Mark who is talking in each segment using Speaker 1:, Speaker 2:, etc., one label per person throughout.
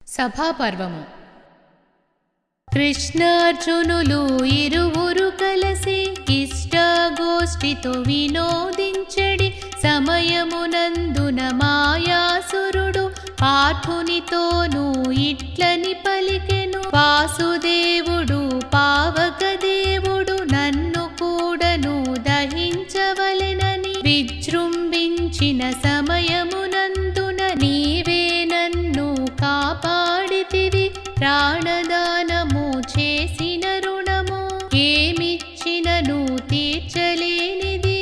Speaker 1: సభాపర్వము. కృష్ణార్జునులు ఇరువురు కలసి ఇష్టాగోష్ఠితో వినోదించడి సమయమునందున మాయాసురుడు పార్థునితోనూ ఇట్లని పలికెను. వాసుదేవుడు పావకదేవుడు నన్ను కూడను దహించవలెనని విజృంభించిన సమయమునందున నీవే నన్ను కాపాడితివి. ప్రాణదానము చేసిన రుణము ఏమిచ్చినను తీర్చలేనిది.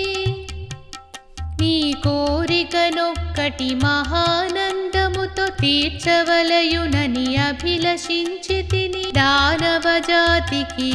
Speaker 1: నీ కోరికనొక్కటి మహానందముతో తీర్చవలయునని అభిలషించితిని. దానవజాతికి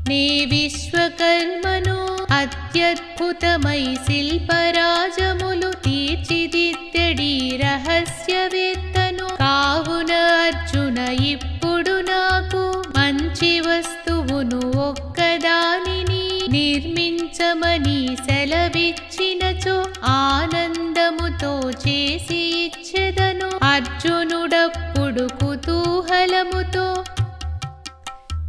Speaker 1: నే విశ్వకర్మను అత్యద్భుతమై శిల్పరాజములు తీర్చిదిద్దడి రహస్యవేత్తను. కావున అర్జున ఇప్పుడు నాకు మంచి వస్తువును ఒక్కదానిని నిర్మించమని సెలవిచ్చినచో ఆనందముతో చేసి ఇచ్చెదను. అర్జునుడప్పుడు కుతూహలముతో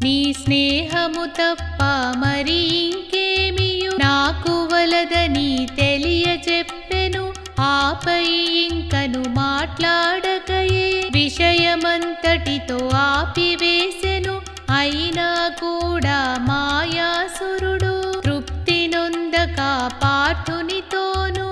Speaker 1: నీ స్నేహము తప్ప మరి ఇంకేమియు నాకు వలదని తెలియచెప్పెను. ఆపై ఇంకను మాట్లాడకయే విషయమంతటితో ఆపివేసెను. అయినా కూడా మాయాసురుడు తృప్తి నొందక పార్థునితోను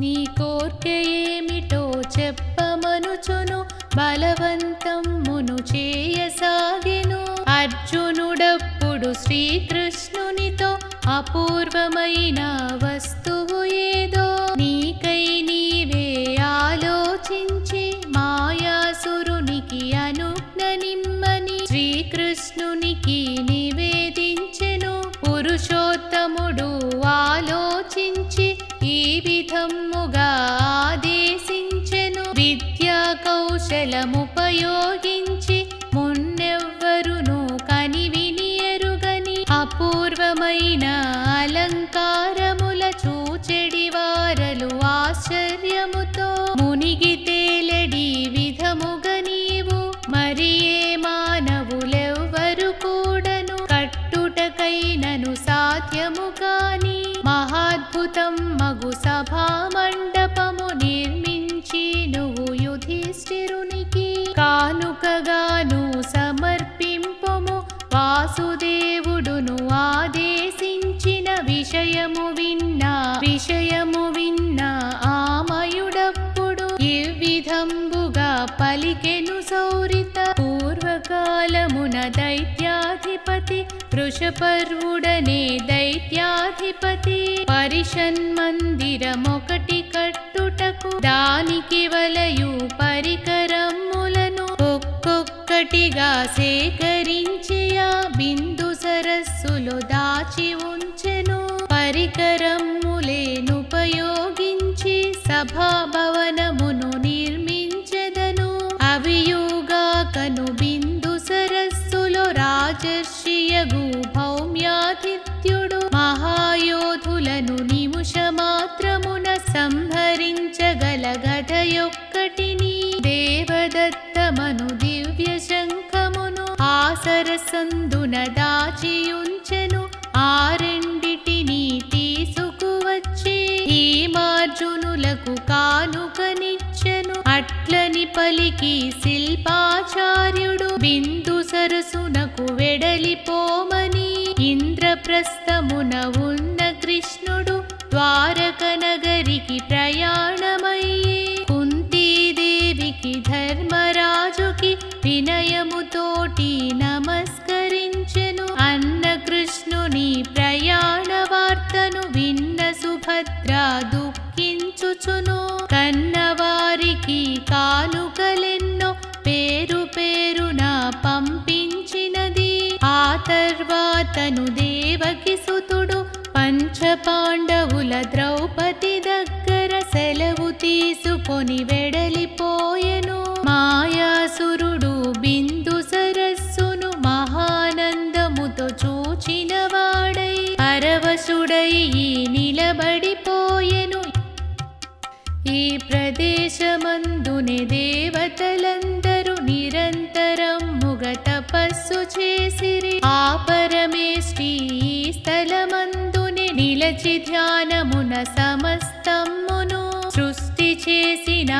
Speaker 1: నీ కోర్కె ఏమిటో చెప్పమనుచును బలవంతమును చేయసాగెను. అర్జునుడప్పుడు శ్రీకృష్ణునితో అపూర్వమైన వస్తువు ఏదో నీకై నీవే ఆలోచించి మాయాసురునికి అనుజ్ఞనిమ్మని శ్రీకృష్ణునికి నివేదించెను. పురుషోత్తముడు ఆలోచించి ఈ విధముగా ఆదేశించెను. విద్యా కౌశలముపయోగించి మున్నెవ్వరును కనివిని ఎరుగని అపూర్వమైన అలంకారముల చూచెడి వారలు ఆశ్చర్యముతో మునిగి తేలెడి విధముగా నీవు మరి ఏ మానవులెవ్వరు కూడను కట్టుటకైనను సాధ్యము కాని మహాద్భుతం మగు సభా మండపము నిర్మించి నువ్వు యుధిష్ఠిరునికి కానుకగాను సమర్పింపుము. వాసుదేవుడును ఆదేశించిన విషయము విన్న ఆమయుడప్పుడు ఈ విధంబుగా పలికెను సౌరిత. పూర్వకాలమున దైత్యాధిపతి వృషపర్వుడనే దైత్యాధిపతి పరిషన్మందిరమొకటి కట్టుటకు దానికి వలయు పరికరములను ఒక్కొక్కటిగా సేకరించి ఆ బిందు సరస్సులో దాచి ఉంచెను. పరికరములేనుపయోగించి సభాభవనమును నిర్మించెదను. అవియుగాకను బిందు సరస్సులో రాజర్షియగు భౌమ్యాతిథ్యుడు మహాయోధులను నిమిషమాత్రమున సంహరించగల గదయొక్కటిని దేవదత్తమను దివ్య శంఖమును ఆ సరసందున దాచియుంచెను. ఆ రెండిటిని తీసుకువచ్చి భీమార్జునులకు కానుకనిచ్చెను. అట్లని పలికి శిల్పాచార్యుడు బిందు సరసునకు వెడలిపోమని ఇంద్రప్రస్థమున ఉన్న కృష్ణుడు ద్వారక నగరికి ప్రయాణమయ్యే కుంతీదేవికి ధర్మరాజుకి వినయముతోటి నమస్కరించెను. అన్న కృష్ణుని ప్రయాణ వార్తను విన్న సుభద్ర దుఃఖించుచును. కన్నవారికి కానుకలెన్నో పేరు పేరున పంపించినది. ఆ తర్వాతను దేవకి సుతుడు పంచపాండవుల ద్రౌపది దగ్గర సెలవు తీసుకొని వెడలిపోయెను. మాయాసురుడు బిందు సరస్సును మహానందముతో చూచిన వాడై పరవశుడై నిలబడిపోయెను. ఈ ప్రదేశమందునే దేవ తపస్సు చేసిరి. ఆ పరమేష్ఠి ఈ స్థలమందునే నిలచి ధ్యానమున సమస్తమును సృష్టి చేసిన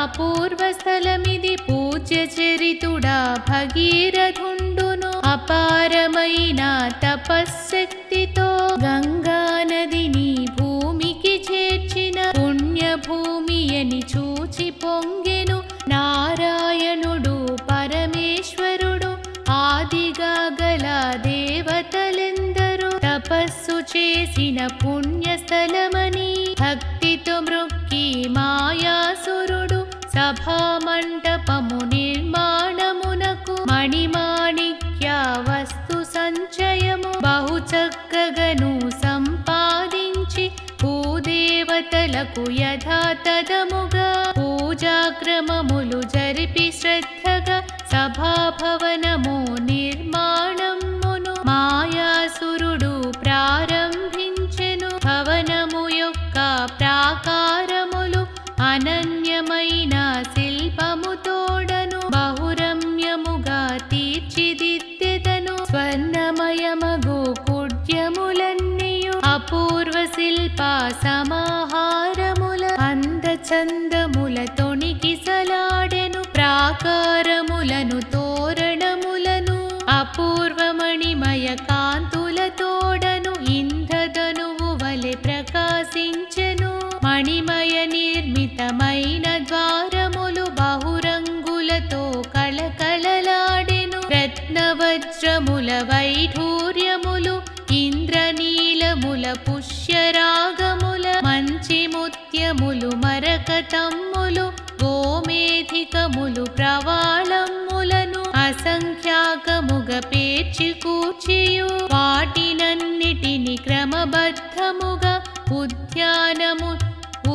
Speaker 1: అపూర్వ స్థలమిది. పూజ్య చరితుడా భగీరథుండును అపారమైన తపశ్శక్తితో గంగా నదిని భూమికి చేర్చిన పుణ్యభూమి అని చూచి పొంగెను. నారాయణుడు పరమేశ్వరుడు ఆదిగా గల దేవతలెందరూ తపస్సు చేసిన పుణ్యస్థలమని భక్తితో మృక్కి మాయాసురుడు సభామంటపము నిర్మాణమునకు మణిమాణిక్య వస్తు సంచయము బహు చక్కగను సంపాదించి భూదేవతలకు యథాతథముగా పూజాక్రమములు జరిపి శ్రద్ధగా సభాభవనము నిర్మాణమును మాయాసురుడు ప్రారంభించెను. భవనము యొక్క ప్రాకారములు అనన్యమైన శిల్పముతోడను బహురమ్యముగా తీర్చిదిద్దెదను. స్వర్ణమయమగు కుడ్యములన్నీయు అపూర్వ శిల్ప సమాహారముల అందచందముల తొణికిసలాడెను. ప్రాకారములను తోరణములను అపూర్వమణిమయ కాంతులతోడను ఇంద్రధనువు వలె ప్రకాశించెను. మణిమయ నిర్మితమైన ద్వారములు బహురంగులతో కళకళలాడెను. రత్నవజ్రముల వైఢూర్యములు ఇంద్రనీలముల పుష్యరాగముల మంచి ముత్యములు మరకతమ్ములు గోమేధికములు ప్రవాళములను అసంఖ్యాకముగ పేర్చి కూర్చియు వాటినన్నిటిని క్రమబద్ధముగా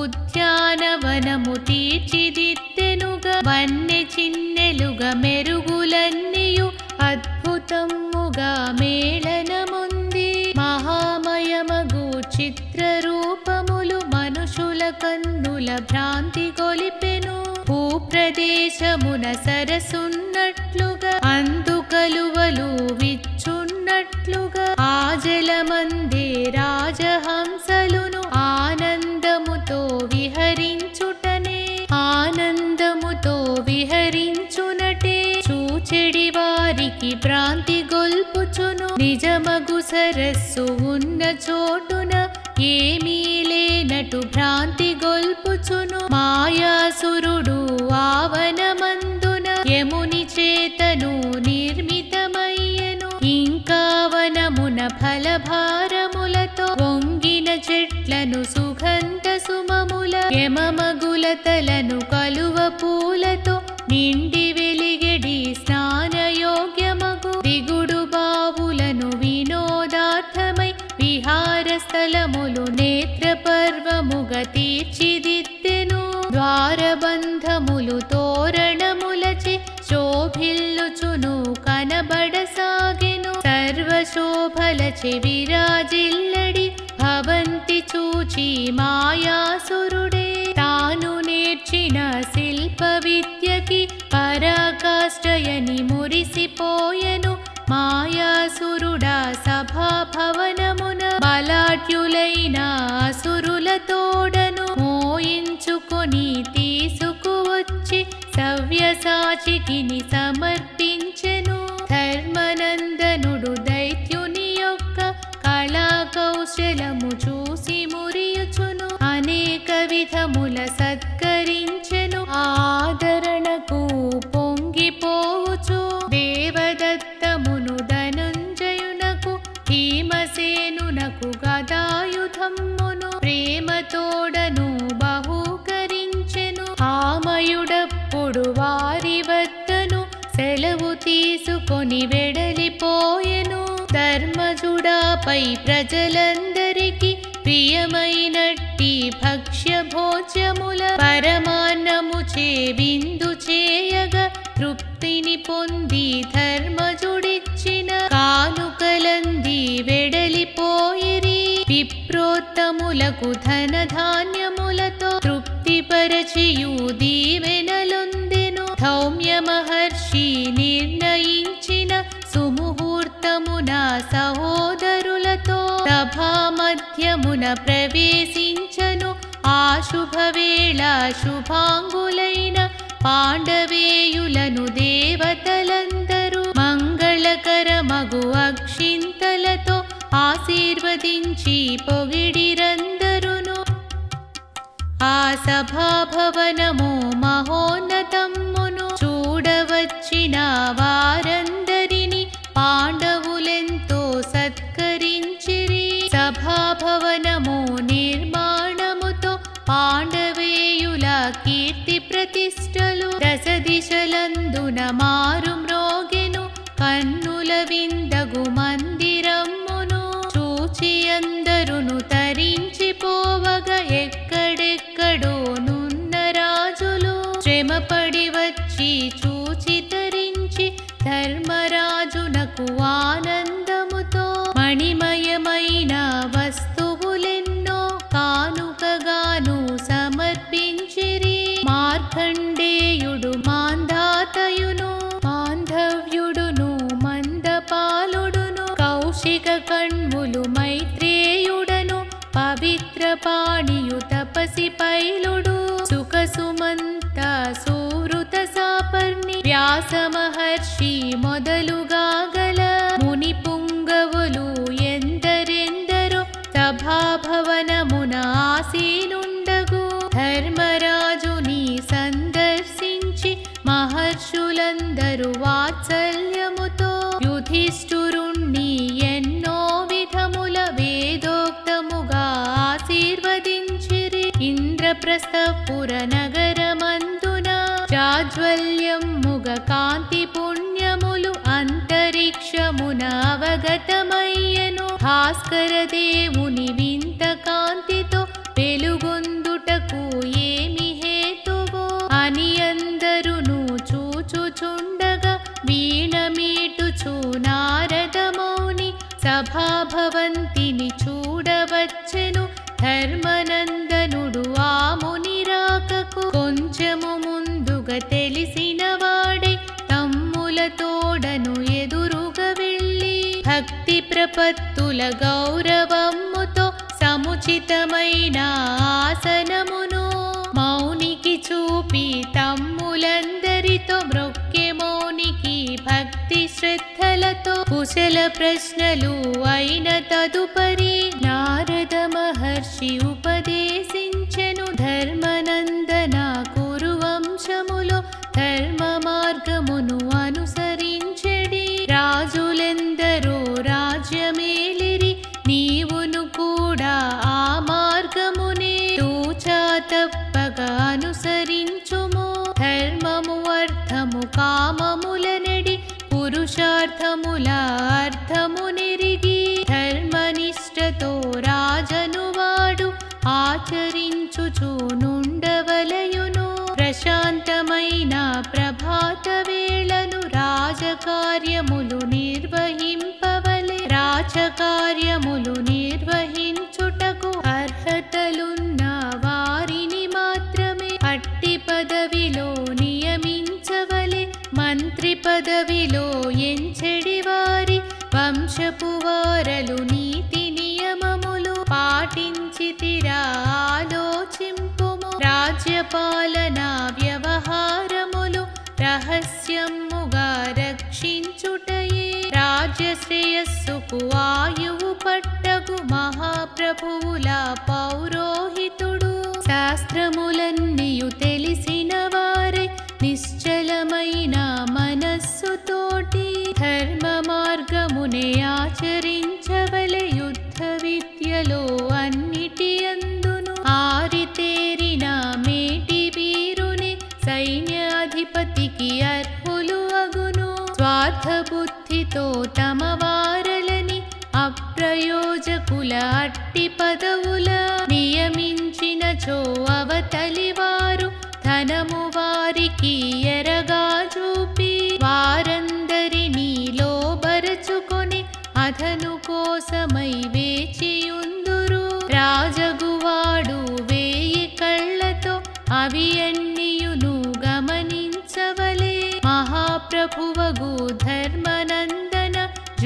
Speaker 1: ఉద్యానవనము తీర్చిదిద్దెనుగా. వన్నె చిన్నెలుగా మెరుగులన్నీయు అద్భుతముగా మేళనముంది. మహామయమగు చిత్రరూపములు మనుషుల కన్నుల భ్రాంతి గొలిపెను. భూప్రదేశమున సరసున్నట్లుగా అందుకలువలు విచ్చున్నట్లుగా ఆ జలమందే రాజహంసలును ఆనందముతో విహరించునటే చూచెడి వారికి భ్రాంతి గొల్పుచును. నిజమగు సరస్సు ఉన్న చోటున ఏమీ లేనటు భ్రాంతి గొల్పుచును. మాయాసురుడు ఆవనమందున యముని చేతను నిర్మితమయ్యెను. ఇంకా వనమున ఫలభారములతో వంగిన చెట్లను సుగంధ సుమముల యమమగులతలను కలువ పూలతో నిండి వెలిగెడి స్నానయోగ్యమగు దిగుడు బావులను వినోదార్థమై విహార స్థలములు నేత్రపర్వముగ తీర్చిదిద్దెను. ద్వారబంధములు తోరణములచే శోభిల్లుచును కనబడసాగెను. సర్వశోభలచే విరాజిల్లడి భవంతి చూచి మాయాసురుడే తాను నేర్చిన శిల్ప విద్యకి పరాకాష్ఠయని మురిసిపోయెను. మాయాసురుడా సభాభవనమున బలాఢ్యులైన అసురులతోడను మోయించుకొని తీసుకువచ్చి సవ్యసాచికిని సమర్పించెను. ధర్మనందనుడు దైత్యుని యొక్క కళాకౌశలము చూసి మురియుచును అనేక విధముల సత్కరించెను. ఆదరణకు పొంగిపోవచ్చు దేవదత్తమును ధనుంజయునకు భీమసేనునకు గదాయుధమ్మును ప్రేమతోడను బహూకరించెను. ఆమయుడప్పుడు వారి వద్దను సెలవు తీసుకొని వెడలిపోయెను. ధర్మజుడాపై ప్రజలందరికీ ప్రియమైనట్టి భక్ష్య భోజ్యముల పరమాన్నము చే విందు చేయగా తృప్తిని పొంది ధర్మజుడిచ్చిన కానుకలంది వెడలిపోయిరి. విప్రోత్తములకు ధనధాన్యములతో తృప్తిపరచియు దీవెనలొందెను. ధౌమ్య మహర్షి నిర్ణయించిన సుమ సహోదరులతో సభా మధ్యమున ప్రవేశించను. ఆ శుభవేళ శుభాంగులైన పాండవేయులను దేవతలందరూ మంగళకరమగు అక్షింతలతో ఆశీర్వదించి పొగిడిరందరును. ఆ సభాభవనము మహోన్నతమ్మును. చూడవచ్చిన వారందరిని పాండవులెంతో సత్కరించిరి. సభాభవనము నిర్మాణముతో పాండవేయుల కీర్తి ప్రతిష్టలు దశ దిశలందున మారు మ్రోగెను. కన్నుల విందగు మందిరమ్మును చూచి అందరును తరించిపోవగా ఎక్కడెక్కడో నున్న రాజులు శ్రమపడి వచ్చి చూచి తరించి ధర్మరాజునకు ఆనందముతో మణిమయమైన వస్తువులెన్నో కానుకగాను సమర్పించిరి. మార్కండేయుడు మాంధాతయును మాంధవ్యుడును మందపాలుడును కౌశిక కణ్ములు మైత్రేయుడను పవిత్ర పాణియు తపసి పైలుడు సుఖసుమంత సువృత సాపర్ణి వ్యాస మహర్షి మొదలుగా గల ముని పుంగవులు ఎందరెందరో సభాభవనమున ఆసీనుండగు. ధర్మరాజుని సందర్శించి మహర్షులందరూ వాత్సల్యముతో యుధిష్ఠిరుణ్ణి ఎన్నో విధముల వేదోక్తముగా ఆశీర్వదించిరి. ఇంద్రప్రస్థపుర నగరమందున జాజ్వల్యముగ కాంతి పుణ్యములు అంతరిక్షమున అవగతమయ్యను. భాస్కర దేవుని వింత కాంతితో వెలుగొందుటకు ఏమి హేతువో అని అందరును చూచుచుండగా వీణమీటుచు నారదమౌని సభాభవంతిని చూడవచ్చెను. ధర్మనందనుడు ఆ ముని రాకకు కొంచెము ముందుగా తెలిసిన వాడై తమ్ములతోడను ఎదురుగా వెళ్ళి భక్తి ప్రపత్తుల గౌరవమ్ముతో సముచితమైన ఆసనమును మౌనికి చూపి తమ్ములందరితో మ్రొక్కె. మౌనికి భక్తి శ్రద్ధలతో కుశల ప్రశ్నలు అయిన తదుపరి నారద మహర్షి ఉపదేశించెను. ధర్మనందన కురువంశములో ధర్మ మార్గమును అనుసరించెడి రాజులెందరో రాజ్యమేలిరి. నీవును కూడా ఆ మార్గమునే తూచా తప్పగా అనుసరించుము. ధర్మము అర్థము కామములనెడి పురుషార్థముల అర్థము నెరిగి ధర్మనిష్టతో రాజనువాడు ఆచరించుచు నుండవలయును. ప్రశాంతమైన ప్రభాత వేళను రాజకార్యములు నిర్వహింపవలె. రాజకార్యములు నిర్వహించుటకు అర్హతలున్న వారిని మాత్రమే అట్టి పదవిలో నియమించవలె. మంత్రి పదవిలో ఎంచెడి వారి వంశపు వారలు నీతి నియమములు పాటించితిరా ఆలోచింపుము. రాజ్యపాలన వ్యవహారములు రహస్యముగా రక్షించుటయే రాజ్యశ్రేయస్సుకు ఆయువు పట్టగు. మహాప్రభువుల పౌరోహితుడు శాస్త్రములన్నీయు తెలిసిన వారే నిశ్చలమైన మనస్సుతోటి ధర్మ మార్గమునే ఆచరించవలె. యుద్ధ విద్యలో అన్నిటి అందును ఆరితేరిన మేటి వీరుని సైన్యాధిపతికి అర్హులు అగును. స్వార్థ బుద్ధితో తమ వారలని అప్రయోజకుల అట్టి పదవుల నియమించినచో అవతలివారు ధనము వారికి ఎరగా చూపి వారందరినీ లోబరచుకొని అధను కోసమై వేచియుందురు. రాజగువాడు వేయి కళ్ళతో అవి అన్నియును గమనించవలే. మహాప్రభువగు ధర్మనందన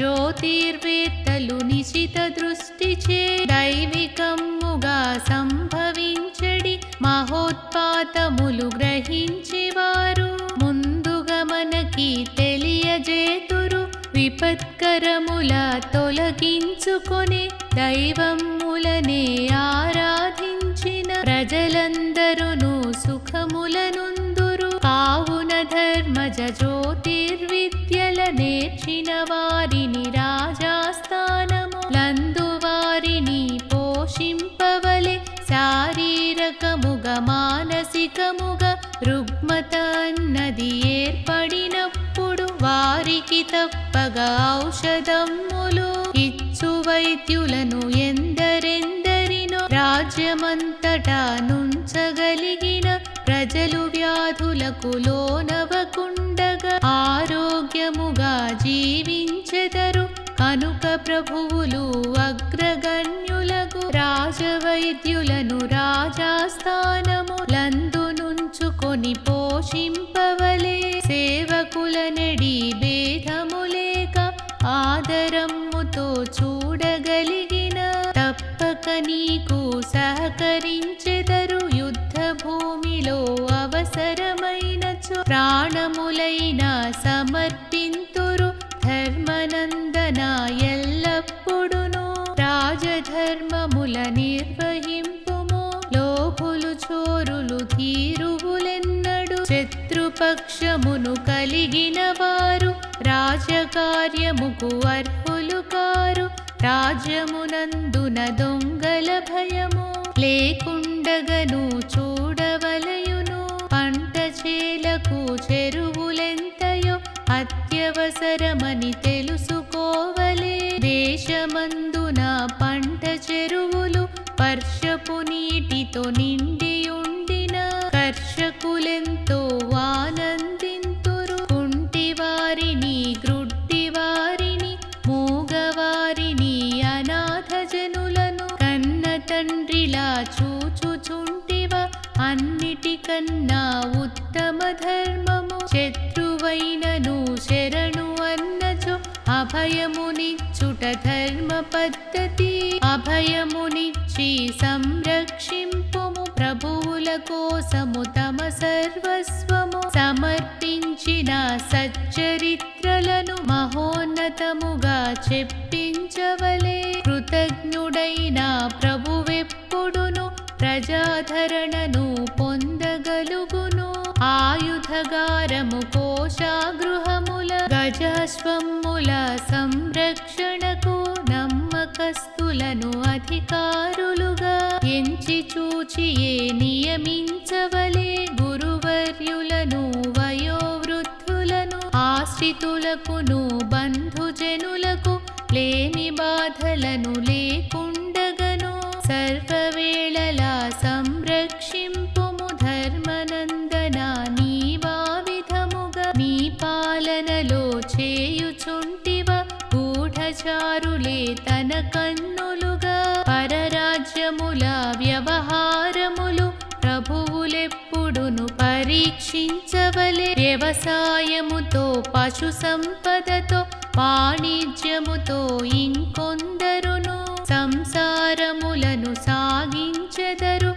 Speaker 1: జ్యోతిర్వేత్తలు నిశిత దృష్టిచే దైవికమ్ముగా సంభవించడి మహోత్పాతములు గ్రహించేవారు ముందుగా మనకి తెలియజేతురు. విపత్కరముల తొలగించుకొని దైవములనే ఆరాధించిన ప్రజలందరూ సుఖములనుందురు. కావున ధర్మజ జ్యోతిర్విద్యల నేర్చిన వారిని రాజాస్థానములందు వారిని పోషింపవలె. శారీరకముగా మానసికముగా రుగ్మత అన్నది ఏర్పడినప్పుడు వారికి తప్పగా ఔషధములు ఇచ్చు వైద్యులను ఎందరెందరినో రాజ్యమంతటా నుంచగలిగిన ప్రజలు వ్యాధులకు లోనవకుండగా ఆరోగ్యముగా జీవించెదరు. కనుక ప్రభువులు అగ్రగణ్యులకు రాజవైద్యులను రాజాస్థానములందు నుంచుకొని పోషింపవలే. సేవకులనడి భేదములేక ఆదరమ్ముతో చూడగలిగిన తప్పక నీకు సహకరించెదరు. యుద్ధ భూమిలో అవసరమైనచో ప్రాణములైన సమర్పింతురు. ధర్మనందన ఎల్లప్పుడును రాజధర్మముల నిర్వహింపుము. లోపులు చోరులు ధీరువులెన్నడు శత్రుపక్షమును కలిగిన వారు రాజకార్యముకు అర్హులు కారు. రాజ్యమునందున దొంగల భయము లేకుండగను చూడవలయును. పంట చేలకు చెరువులెంతయో అత్యవసరమని తెలుసుకోవలే. దేశమందున పంట చెరువులు వర్షపు నీటితో నిండియుండిన కర్షకులెంతో ఆనందింతురు. కుంటివారిని గ్రుడ్డివారిని మూగవారిని అనాథజనులను కన్న తండ్రిలా చూచుచుంటివ. అన్నిటికన్నా ఉత్తమ ధర్మము శత్రువైనను శరణు అన్నచో అభయమునిచ్చుట ధర్మ పద్ధతి. అభయమునిచ్చి సంరక్షింపుము. ప్రభువుల కోసము తమ సర్వస్వము సమర్పించిన సచ్చరిత్రలను మహోన్నతముగా చెప్పించవలే. కృతజ్ఞుడైన ప్రభువెప్పుడును ప్రజాధరణను పొందగలుగును. ఆయుధగారము కోశాగృహముల గజాశ్వముల సంరక్షణకు నమ్మకస్తులను అధికారులుగా ఎంచి చూచియే నియమించవలే. గురువర్యులను వయోవృద్ధులను ఆశ్రితులకును బంధుజనులకు లేని బాధలను లేకుండగను సర్వవేళలా సంరక్షింపుము. ధర్మనందన నీవా విధముగా నీ పాలనలో చేయుచుంటివ. గూఢచారులే తన కన్నులుగా పరరాజ్యముల వ్యవహారములు ప్రభువులెప్పుడును పరీక్షించవలే. వ్యవసాయముతో పశు సంపదతో వాణిజ్యముతో ఇంకొందరును సంసారములను సాగించెదరు.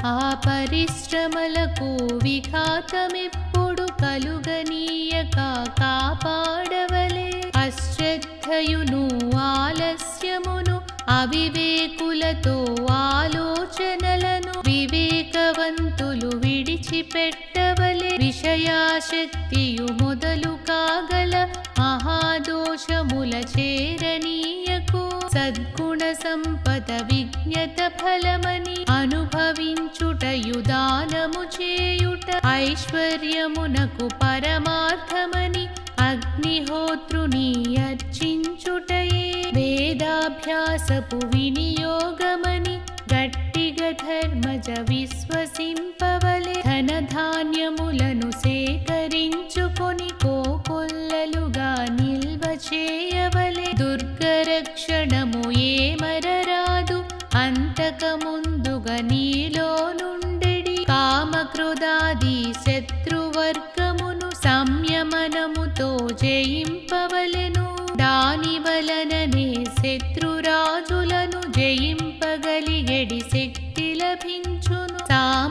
Speaker 1: ఆ పరిశ్రమలకు విఘాతమెప్పుడు కలుగనీయక కాపాడవలే. అశ్రద్ధయును ఆలస్యమును అవివేకులతో ఆలోచనలను వివేకవంతులు విడిచిపెట్టవలే. విషయాశక్తియు మొదలు కాగల మహాదోషముల చేరనీయకు. సద్గుణ సంపద విజ్ఞత ఫలమని అనుభవించుటయు దానము చేయుట. ఐశ్వర్యమునకు పరమార్థమని అగ్నిహోత్రుని అర్చించుటయే. వేదాభ్యాసపు వినియోగమని గట్టిగా ధర్మజ విశ్వసింపవలే. ధనధాన్యములను సేకరించుకొని కోకొల్లలుగా నిల్వ చేయవలే. దుర్గరక్షణము ఏమరరాదు అంతకముందుగా నీలో నుండెడి. కామక్రోధాది శత్రువర్గమును సంయమనముతో జయింపవలెను.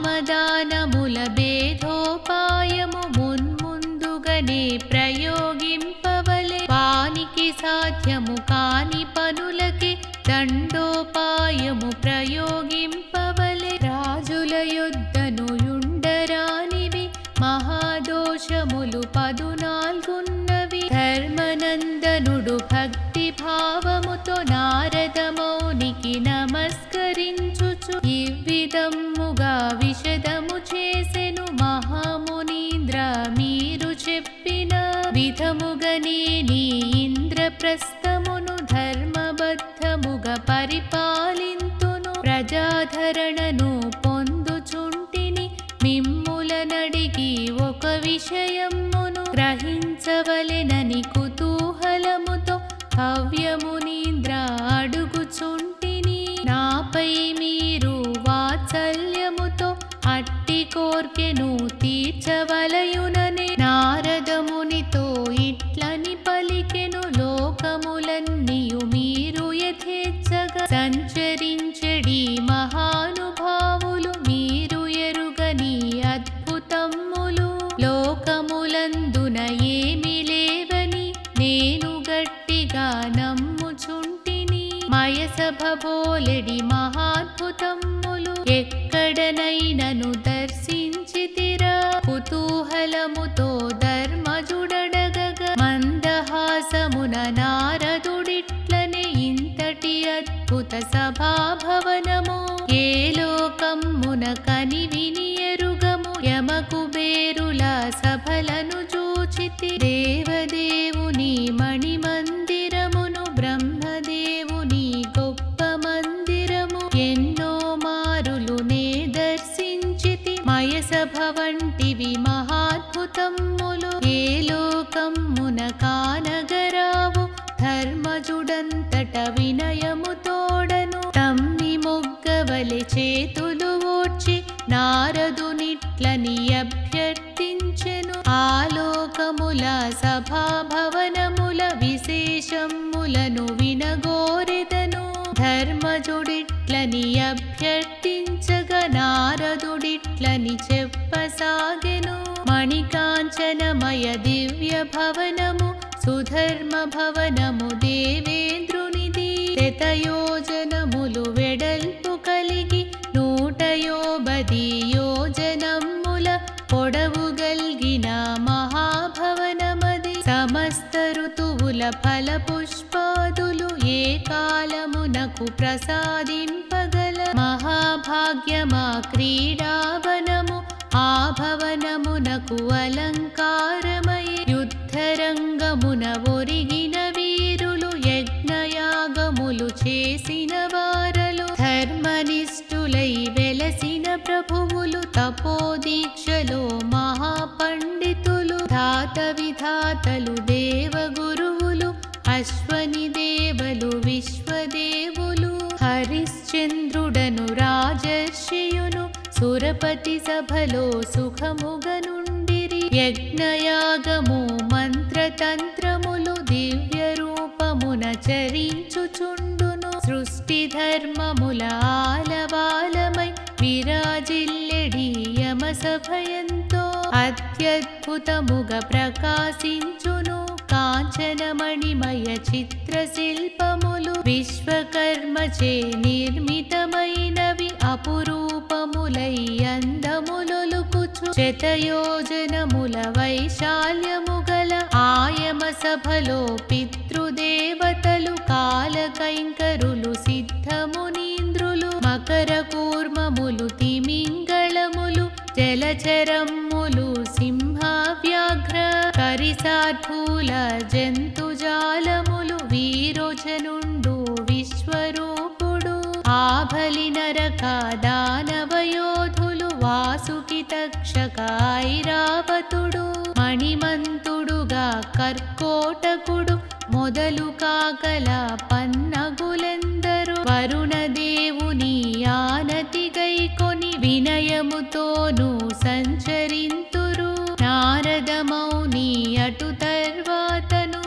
Speaker 1: సామదానముల భేదోపాయము మున్ముందుగనే ప్రయోగింపవలె. వానికి సాధ్యము కాని పనులకి దండోపాయము ప్రయోగింపవలె. రాజుల యొద్దను యుండరానివి మహాదోషములు 14 ధర్మనందనుడు భక్తి భావముతో నారద మౌనికి నమస్కరించుచు ఇవ్విధముగా విషదము చేసెను. మహామునీంద్ర, మీరు చెప్పిన విధముగనే నీ ఇంద్రప్రస్థమును ధర్మబద్ధముగా పరిపాలింతును. ప్రజాధరణను పొందుచుంటిని. మిమ్ములనడిగి ఒక విషయమును గ్రహించవలెనని కుతూహలముతో హవ్యమునీంద్ర అడుగుచుంటిని. నాపై మీరు వాత్సల్యముతో అట్టి కోర్కెను తీర్చవలయుననే నారదమునితో ఇట్లని పలికెను. లోకములన్నీయు మీరు యథేచ్ఛగా సంచరించెడి మహానుభావులు, మీరు ఎరుగని అద్భుతములు లోకములందున ఏమి లేవని నేను గట్టిగా నమ్ముచుంటిని. మయసభబోలెడి మహాద్భుతములు ఎక్కడనైనను దర్శించితిరా? కుతూహలముతో ధర్మజుడడగగా మందహాసమున నారదుడిట్లనే ఇంతటి అద్భుత సభాభవనము ఏ లోకమున కని విని ఎరుగము. యమకుబేరుల సభలను చూచితి. దేవదేవుని మణిమందిరమును బ్రహ్మదేవుని గొప్ప మందిరము ఎన్నో మారులు నే దర్శించితి. మయసభ వంటివి మహాద్భుతములు ఏ లోకమున కానగరావు. ధర్మజుడంతట వినయము తోడను తమ్మి మొగ్గవలె చేతులు ఓడ్చి నారదునిట్లని అభ్యర్థించెను. ఆలోకముల సభాభవనముల విశేషములను వినగోరెదను. ధర్మజుడిట్లని అభ్యర్థించగా నారదుడిట్లని చెప్పసాగెను. మణికాంచనమయ దివ్య భవనము సుధర్మ భవనము దేవేంద్రునిది. శతయోజనములు వెడల్పు కలిగి 150 యోజనముల పొడవు గల్గిన మహాభవనమది. సమస్త ఋతువుల ఫల పుష్పాదులు ఏ కాలమునకు ప్రసాదింపగల మహాభాగ్యమా క్రీడావనము. ఆ భవనమునకు అలంకారమై యుద్ధరంగమున ఒరిగిన వీరులు యజ్ఞయాగములు చేసిన వారలు ధర్మనిష్ఠులై వెలసిన ప్రభువులు తపోదీక్షలో మహాపండితులు ధాత విధాతలు దేవగురువులు అశ్వని దేవలు విశ్వదేవులు హరిశ్చంద్రుడను రాజర్షియును సురపతి సభలో సుఖముగనుండిరి. యజ్ఞయాగము మంత్రతంత్రములు దివ్య రూపమున చరించుచుండును. సృష్టి ధర్మముల ఆలవాలమై విరాజిల్లెడి యమసభయంతో అత్యద్భుతముగా ప్రకాశించును. కాంచనమణిమయ చిత్రశిల్పములు విశ్వకర్మచే నిర్మితమైనవి అపురూపములై అందములొలుకుచు శతయోజనముల వైశాల్యము గల ఆయమ సభలో పితృదేవతలు కాలకైంకరులు సిద్ధమునీంద్రులు మకర కూర్మములు తిమింగళములు జలచరమ్ములు సింహవ్యాఘ్ర కరిసార్భూల జంతుజాలములు వీరోచనుండు విశ్వరూపుడు ఆభలి నరక దానవయోధులు వాసుకి తక్షక ఐరావతుడు మణిమంతుడుగా కర్కోటకుడు మొదలు కాగల పన్నగులెందరు వరుణదేవుని ఆనతి గైకొని వినయముతోను సంచరింతురు. నారద మౌని అటు తర్వాతను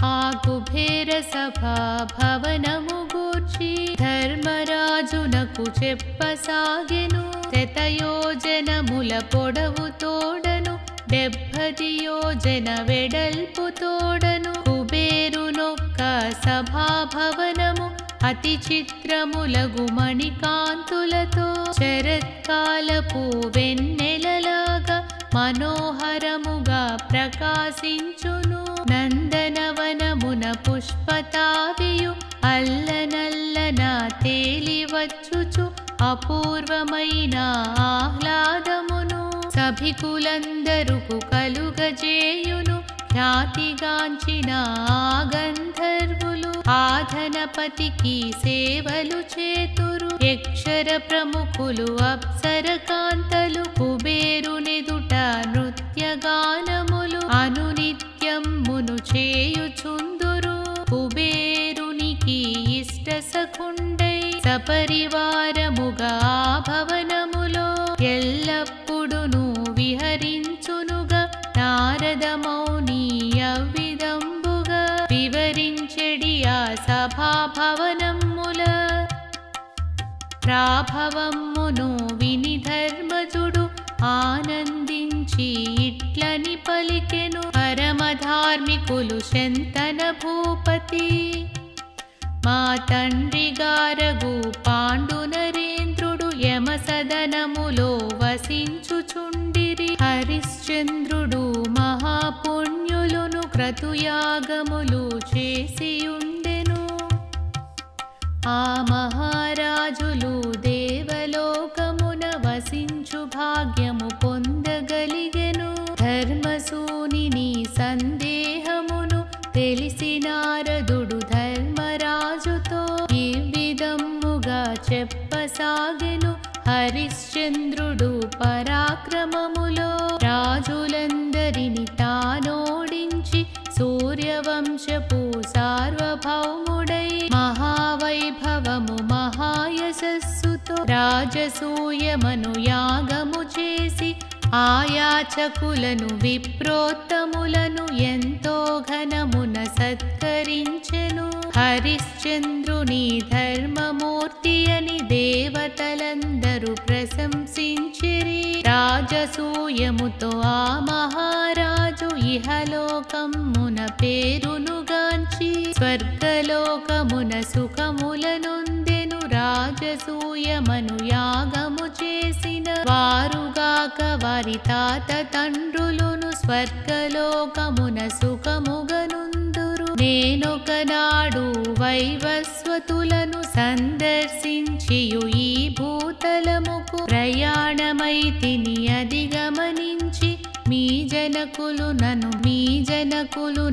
Speaker 1: ఆ కుబేర సభా భవనము గూర్చి ధర్మరాజునకు మునులకు చెప్పసాగెను. శతయోజనముల పొడవు తోడను 70 యోజన వెడల్పు తోడను కుబేరునొక్క సభాభవనము అతి చిత్రములగు మణికాంతులతో శరత్కాలపు వెన్నెలలాగా మనోహరముగా ప్రకాశించును. నందనవనమున పుష్పతావియు అల్లనల్లన తేలివచ్చుచు అపూర్వమైన ఆహ్లాదమును సభికులందరుకు కలుగజేయును. ఖ్యాతిగాంచిన గంధర్వులు ఆధనపతికి సేవలు చేతురు. యక్షర ప్రముఖులు అప్సరకాంతలు కుబేరునెదుట నృత్యగానములు అనునిత్యమును చేయుచుందురు. కుబేరునికి ఇష్ట సఖుండై సపరివారముగా భవనములో ఎల్లప్పుడును విహరించునుగా నారద మౌని అవ్విదంబుగా వివరించెడి ఆ సభాభవనముల ప్రాభవమును విని ధర్మజుడు ఆనందించి ఇట్లని పలికెను. పరమధార్మికులు శంతన భూపతి మా తండ్రి గారగు పాండునరేంద్రుడు యమసదనములో వసించుచుండిరి. హరిశ్చంద్రుడు మహాపుణ్యులును క్రతుయాగములు చేసియుండెను. ఆ మహారాజులు దేవలోకమున వసించు భాగ్యము పొందగలిగెను. ధర్మసూనిని సందేహమును తెలిసి నారదుడు ధర్మరాజుతో ఈ విధముగా చెప్పసాగెను. హరిశ్చంద్రుడు పరాక్రమములో రాజులందరిని తానోడించి సూర్యవంశపు సార్వభౌముడై మహావైభవము మహాయశస్సుతో రాజసూయమను యాగము చేసి ఆయాచకులను విప్రోత్తములను ఎంతో ఘనమున సత్కరించెను. హరిశ్చంద్రుని ధర్మమూర్తి అని దేవతలందరూ ప్రశంసించిరి. రాజసూయముతో ఆ మహారాజు ఇహలోకమున పేరునుగాంచి స్వర్గలోకమున సుఖములనొందెను. రాజసూయమను యాగము చేసిన వారుగాక వారి తాత తండ్రులును స్వర్గలోకమున సుఖముగనుందురు. నేనొకనాడు వైవస్వతులను సందర్శించియు ఈ భూతలముకు ప్రయాణమైతిని. అది గమనించి మీ జనకులు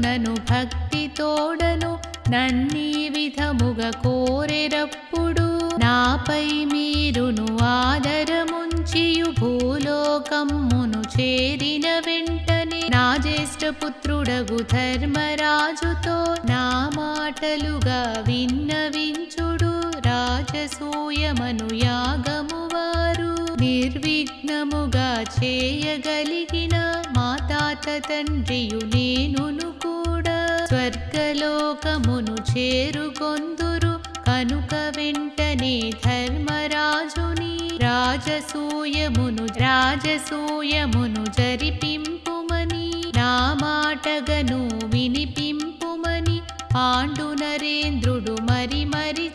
Speaker 1: నను భక్తి తోడను నన్నీ విధముగా కోరెరప్పుడు నాపై మీరును ఆదరముంచియు భూలోకమును చేరిన వెంటనే నా జ్యేష్ఠపుత్రుడగు ధర్మరాజుతో నా మాటలుగా విన్నవించుడు. రాజసూయమను యాగము వారు నిర్విఘ్నముగా చేయగలిగిన మా తాత తండ్రియు నేనును కూడా స్వర్గలోకమును చేరుకొందురు. కనుక వెంటనే ధర్మరాజుని రాజసూయమును జరిపింపుమని నా మాటగను వినిపింపుమని పాండునరేంద్రుడు మరి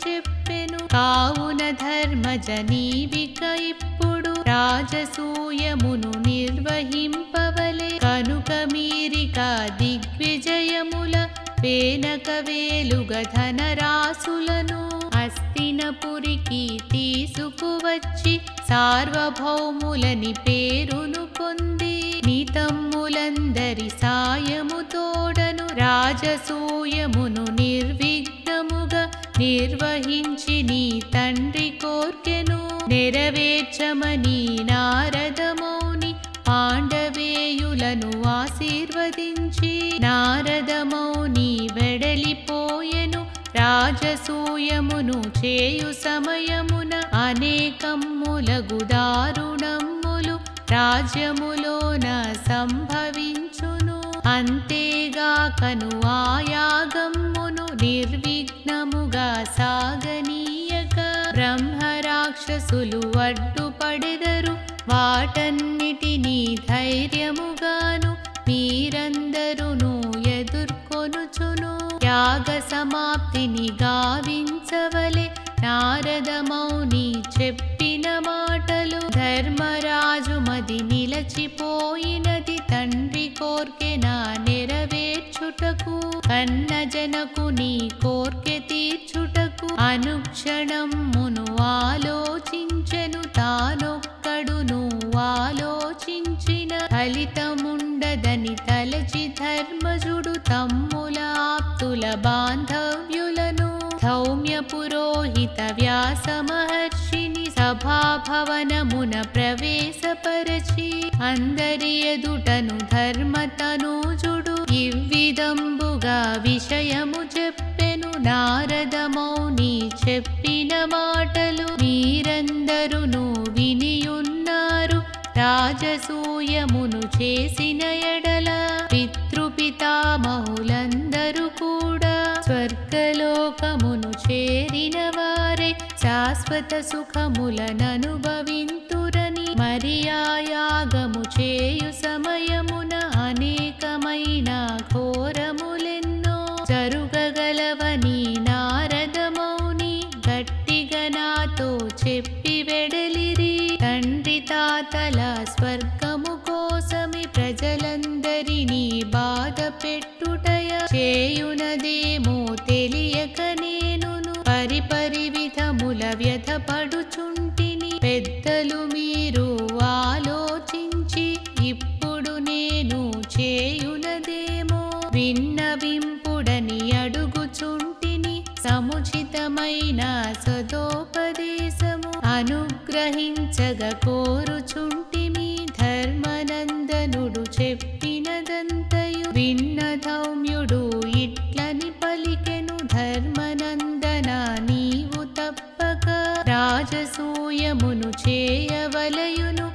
Speaker 1: చెప్పెను. కావున ధర్మజనీవిక ఇప్పుడు రాజసూయమును నిర్వహింపవలే. కనుక మీరిక దిగ్విజయముల పేనక వేలుగ ధనరాసులను హస్తినపురికి తీసుకువచ్చి సార్వభౌములని పేరును పొంది నీతమ్ములందరి సాయము తోడను రాజసూయమును నిర్విఘ్నముగా నిర్వహించి నీ తండ్రి కోర్కెను నెరవేర్చమని నారదమౌని పాండవేయులను ఆశీర్వదించి నారదమౌని వెడలిపోయెను. రాజసూయమును చేయు సమయమున అనేకమ్ములగు దారుణమ్ములు రాజ్యములోన సంభవించును. అంతేగాకను ఆయాగమ్మును నిర్విఘ్నముగా సాగనీయక బ్రహ్మరాక్ష విమర్శులు అడ్డుపడెదరు. వాటన్నిటినీ ధైర్యముగాను మీరందరును ఎదుర్కొనుచును. యాగ సమాప్తిని గావించవలె నారద మౌని చెప్పిన మాటలు. ధర్మరాజు మది నిలచిపోయినది తండ్రి కోర్కెన నెరవేర్చుటకు. కన్న జనకుని కోర్కె తీర్చుటకు అనుక్షణమును ఆలోచించెను. తానొక్కడును ఆలోచించిన ఫలితముండదని తలచి ధర్మజుడు తమ్ముల ఆప్తుల బాంధవ్యులను ధౌమ్య పురోహిత వ్యాస మహర్షిని సభాభవనమున ప్రవేశపరచి అందరి ఎదుటను ధర్మతనూజుడు ఇవ్విధంబుగా విషయము చెప్పెను. నారద మౌని చెప్పిన మాటలు మీరందరును వినియున్నారు. రాజసూయమును చేసిన ఎడల పితృపితామహులందరూ కూడా స్వర్గలోకమును చేరిన వారే శాశ్వత సుఖములననుభవింతురని. మరి ఆ యాగము చేయు సమయమున అనేకమైన ఘోరములెన్నో జరుగగలవని నారద మౌని గట్టిగా నాతో చెప్పి వెడలిరి. తండ్రి తాతల స్వర్గము కోసమి ప్రజలందరినీ బాధ పెట్టుటయ చేయునదేమో తెలియక నేనును పరిపరి విధముల వ్యధపడుచుంటిని. పెద్దలు మీరు ఆలోచించి ఇప్పుడు నేను చేయునదేమో విన్నవింపుడని అడుగుచుంటిని. సముచితమైన సదోపదేశము అనుగ్రహించగ కోరుచుంటిమి. ధర్మనందనుడు చెప్పినదంతయు విన్న ధౌమ్యుడు ఇట్లని పలికెను. ధర్మనందన నీవు తప్పక రాజసూయమును చేయవలయును.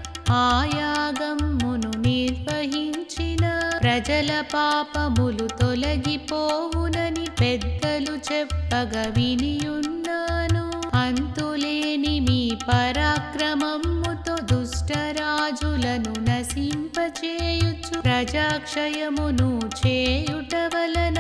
Speaker 1: ఆయాగమ్మును నిర్వహించిన ప్రజల పాపములు తొలగిపోవునని పెద్దలు చెప్పగ వినియున్నాను. అంతులేని మీ పరాక్రమముతో దుష్టరాజులను నశింపచేయుచు ప్రజాక్షయమును చేయుట వలన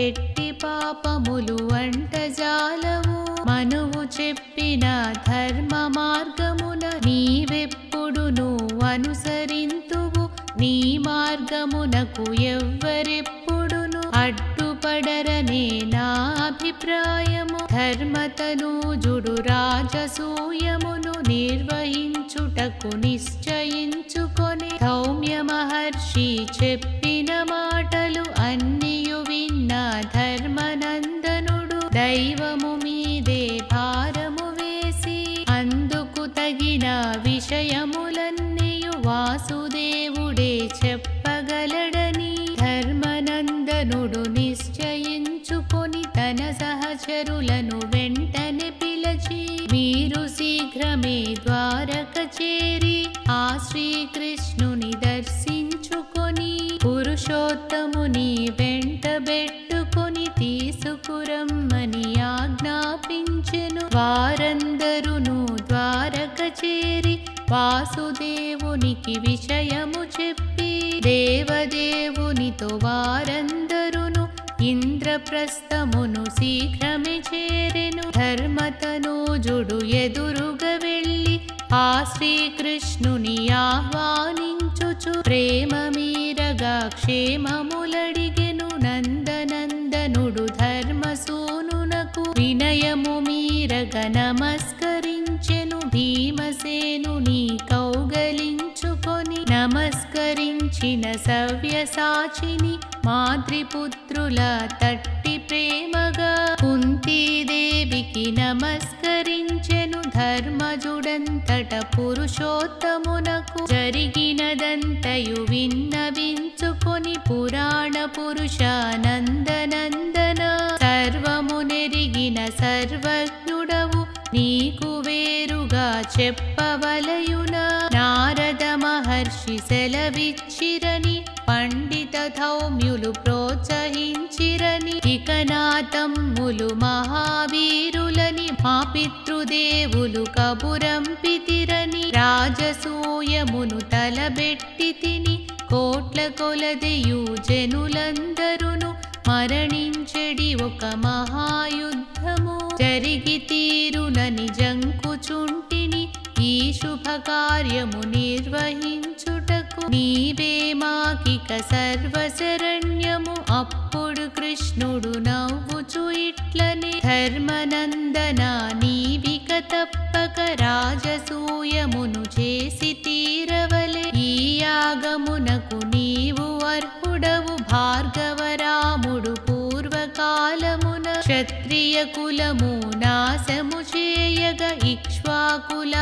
Speaker 1: ఎట్టి పాపములు అంటజాలవు. మనువు చెప్పిన ధర్మ మార్గమున నీవెప్పుడును అనుసరింతువు. నీ మార్గమునకు ఎవ్వరెప్పుడును అడ్డుపడరనే నా అభిప్రాయము. ధర్మతనూజుడు రాజసూయమును నిర్వహించుటకు నిశ్చయించుకొని ధౌమ్య మహర్షి చెప్పిన మాటలు అన్నియు విన్న ధర్మనందనుడు దైవము మీదే భారము వేసి అందుకు తగిన విషయములన్నీయు వాసుదేవుడే చెప్పగలడని ధర్మనందనుడు నిశ్చయించుకొని తన సహచరులను వెంటనే పిలచి మీరు శీఘ్రమే ద్వారక చేరి ఆ శ్రీకృష్ణుని దర్శించుకొని పురుషోత్తముని వెంటబెట్టుకొని తీసుకురమ్మని ఆజ్ఞాపించెను. వారందరును ద్వారక చేరి వాసుదేవునికి విషయము చెప్పి దేవదేవునితో వారందరును ఇంద్రప్రస్థమును శీఘ్రమే చేరెను. ధర్మతనూజుడు ఎదురుగా వెళ్ళి ఆ శ్రీకృష్ణుని ఆహ్వానించుచు ప్రేమ మీరగా క్షేమములడిగెను. నందనందనుడు ధర్మసూనునకు వినయము మీరగ నమస్కరించెను. భీమసేనుని కౌగలించుకొని నమస్కరించిన సవ్యసాచిని మాతృపుత్రుల తట్టి ప్రేమగా కుంతీదేవికి నమస్కరించెను. ధర్మజుడంతట పురుషోత్తమునకు జరిగినదంతయు విన్నవించుకొని పురాణ పురుష నందనందన సర్వము నెరిగిన సర్వజ్ఞుడవు నీకు వేరుగా చెప్పవలయునా. నారద మహర్షి సెలవిచ్చిరని పండిత ధౌమ్యులు ప్రోత్సహించిరని ఇక నా తమ్ములు మహావీరులని మా పితృదేవులు కబురంపితిరని రాజసూయమును తలబెట్టి తిని కోట్ల కొలదియు జనులందరును మరణించెడి ఒక మహాయుద్ధము జరిగి తీరునని జంకుచుంటిని ఈ శుభకార్యము నిర్వహించుటకు నీవే మాకిక సర్వశరణ్యము. అప్పుడు కృష్ణుడు నవ్వుచు ఇట్లనే ధర్మనందన నీవిక తప్పక రాజసూయమును చేసి తీరవలే. ఈ యాగమునకు నీవు అర్హుడవు. భార్గవరాముడు పూర్వకాలమున క్షత్రియ కులము నాశము చేయగా ఇక్ష్వాకుల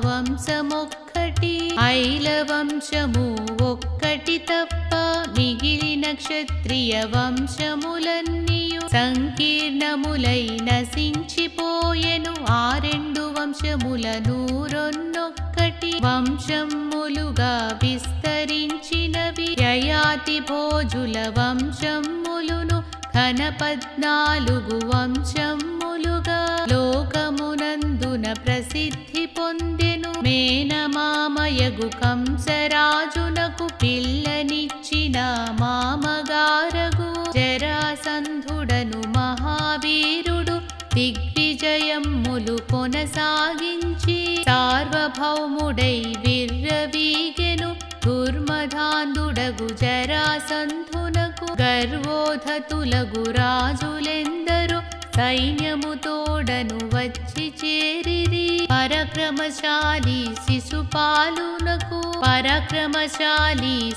Speaker 1: వంశమొక్కటి ఐల వంశము ఒక్కటి తప్ప మిగిలిన క్షత్రియ వంశములన్నీయు సంకీర్ణములై నశించిపోయెను. ఆ రెండు వంశముల నూరొన్నొక్కటి వంశములుగా విస్తరించినవి. యయాతి భోజుల వంశములును ఘన 14 వంశములుగా లోకమునందున ప్రసిద్ధి పొందెను. మేనమామయగు కంసరాజునకు పిల్లనిచ్చిన మామగారగు జరాసంధుడను మహావీరుడు దిగ్విజయములు కొనసాగించి సార్వభౌముడై విర్రవీగెను. దుర్మధాంధుడగు జరాసంధునకు గర్వోధతులగు రాజులెందరో సైన్యముతోడను వచ్చి చేరిరి. పరాక్రమశాలి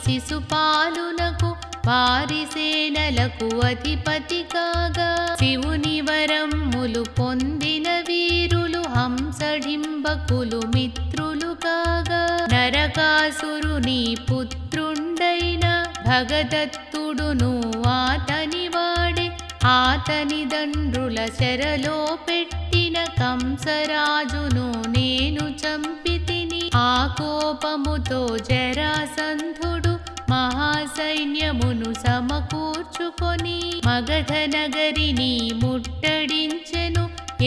Speaker 1: శిశుపాలునకు వారి సేనలకు అధిపతి కాగా శివుని వరములు పొందిన వీరులు హంసడింబకులు మిత్రులు కాగా నరకాసురుని పుత్రుండైన భగదత్తుడును ఆతని వాడే. ఆతని దండ్రుల చెరలో పెట్టిన కంసరాజును నేను చంపితిని. ఆ కోపముతో జరాసంధుడు మహాసైన్యమును సమకూర్చుకొని మగధ నగరిని ముట్టడించెను.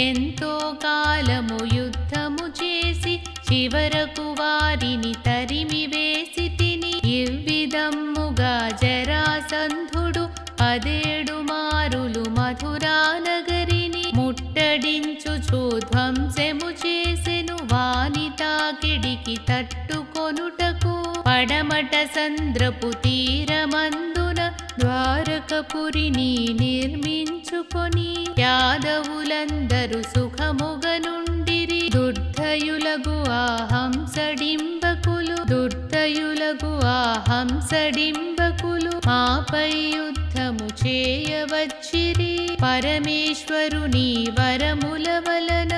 Speaker 1: ఎంతో కాలము యుద్ధము చేసి చివరకు వారిని తరిమి వేసి తిని. ఇవ్విధముగా జరాసంధుడు 17 మారులు మధురా నగరిని ముట్టడించుచు ధ్వంసము చేసెను. వాని తాకిడికి తట్టుకొనుటకు పడమట సంద్రపు తీరమందున ద్వారకపురిని నిర్మించుకొని యాదవులందరూ సుఖముగనుండిరి. దుర్ధయులగు హంసడింబకులు మాపై యుద్ధము చేయవచ్చిరి. పరమేశ్వరుని వరముల వలన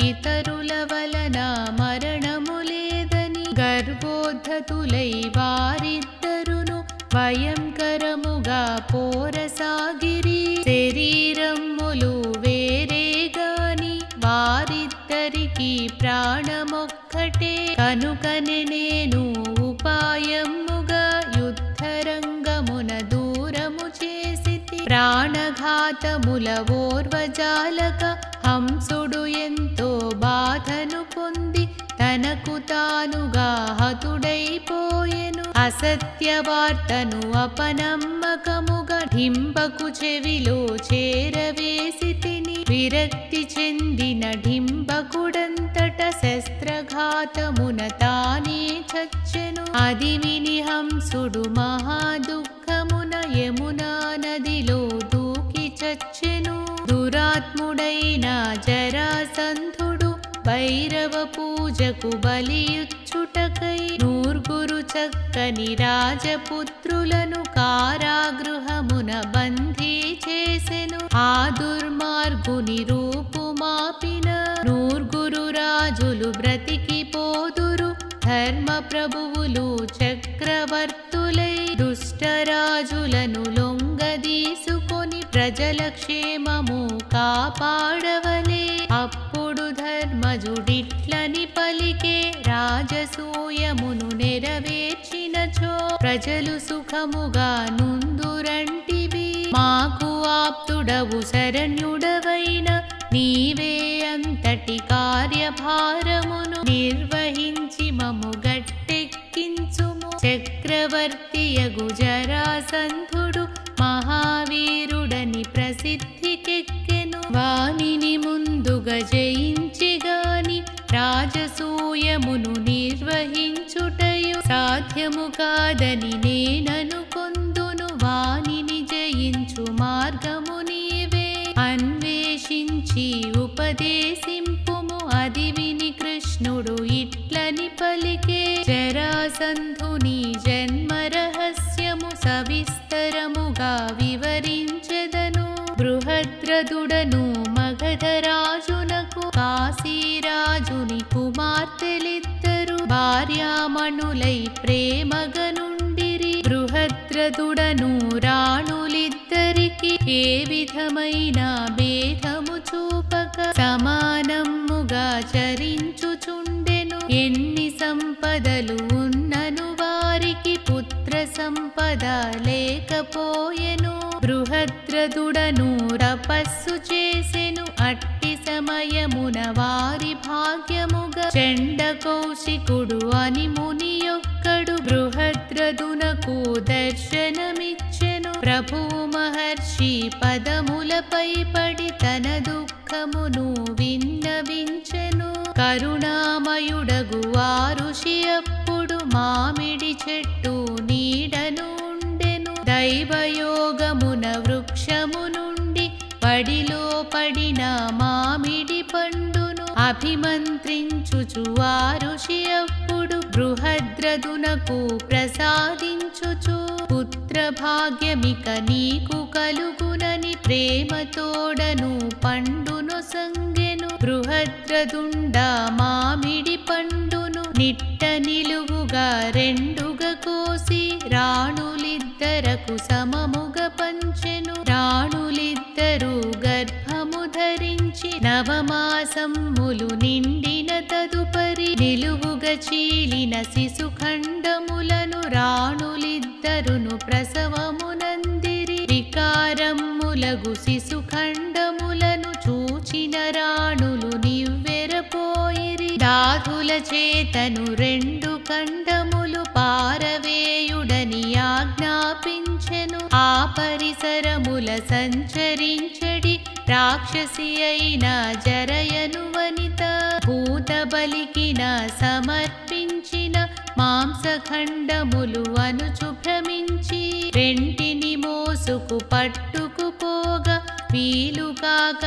Speaker 1: ఇతరుల వలన మరణము లేదని గర్వోద్ధతులై వారిద్దరును భయంకరముగా పోరసాగిరి. శరీరములు వేరే గాని వారిద్దరికి ప్రాణమొక్కటే కనుకనే నేను ఉపాయముగా యుద్ధరంగమున దూరము చేసి ప్రాణఘాతముల ఓర్వజాలక హంసుడు ఎంతో బాధను పొంది తనకు తానుగా హతుడైపోయెను. అసత్య వార్తను అపనమ్మకముగా డింబకు చెవిలో చేరవేసి తిని. విరక్తి చెందిన డింబకుడంతట శస్త్రఘాతమున తానే చచ్చెను. అది విని హంసుడు మహాదుఃఖమున యమునా నదిలో దూకి చచ్చెను. దురాత్ముడైన జరాసంధుడు భైరవ పూజకు బలియుచ్చుటకై 100 చక్కని రాజపుత్రులను కారాగృహమున బందీ చేసెను. ఆ దుర్మార్గుని రూపుమాపిన 100 రాజులు బ్రతికిపోదురు. ధర్మ ప్రభువులు చక్రవర్తులై దుష్టరాజులను లొంగదీసుకొని ప్రజల క్షేమము కాపాడవలే. అప్పుడు ధర్మజుడిట్లని పలికే రాజసూయమును నెరవేర్చినచో ప్రజలు సుఖముగా నుందురంటివి. మాకు ఆప్తుడవు శరణ్యుడవైన నీవే అంతటి కార్యభారమును నిర్వహించి మము గట్టెక్కించుము. చక్రవర్తియగు జరాసంధుడు మహావీరుడని ప్రసిద్ధికెక్కెను. వానిని ముందుగా జయించిగాని రాజసూయమును నిర్వహించుటయు సాధ్యము కాదని నేననుకొందును. వానిని జయించు మార్గము నీవే అన్వేషించి ఉపదేశింపుము. అది విని కృష్ణుడు ఇట్లని పలికే, జరాసంధుని జన్మ రహస్యము సవిస్తరముగా వివరించెదను. బృహద్రథుడను మగధరాజునకు కాశీరాజుని కుమార్తెలిద్దరు భార్యామణులై ప్రేమగనుండిరి. బృహద్రథుడను రాణులిద్దరికి ఏ విధమైన భేదము చూపక సమానముగా చరించుచుండెను. ఎన్ని సంపదలు ఉన్నను వారికి పుత్ర సంపద లేకపోయెను. బృహద్రథుడను తపస్సు చేసెను. అట్టి సమయమున వారి భాగ్యముగా చండకౌశికుడు అని మునియొక్కడు బృహద్రథునకు దర్శనమిచ్చెను. ప్రభువు మహర్షి పదములపై పడి తన దుఃఖమును విన్నవించెను. కరుణామయుడగు ఆ ఋషి అప్పుడు మామిడి చెట్టు నీడను ఉండెను. దైవయోగమున వృక్షము నుండి పడిలో పడిన మామిడి పండును అభిమంత్రించుచు ఆ ఋషి అప్పుడు బృహద్రథునకు ప్రసాదించుచు, పుత్ర భాగ్యమిక నీకు కలుగునని ప్రేమతోడను పండును సంగెను. బృహద్రథుండ మామిడి పండును నిట్ట నిలువుగా రెండుగా కోసి రాణులిద్దరకు సమముగా పంచెను. రాణులిద్దరు గర్భము ధరించి నవమాసములు నిండిన తదుపరి నిలువుగా చీలిన శిశుఖండములను రాణులిద్దరును ప్రసవమునందిరి. వికారములగు శిశుఖండములను చూచిన రాణులు నివ్వెరపోయిరి. దాధుల చేతను రెండు ఖండములు పారవేయుడని ఆజ్ఞాపించెను. ఆ పరిసరముల సంచరించడి రాక్షసి అయిన జరయను వనిత భూతబలికిన సమర్పించిన మాంసఖండములు అనుచు భ్రమించి రెంటిని మోసుకు పట్టుకుపోగా వీలుకాక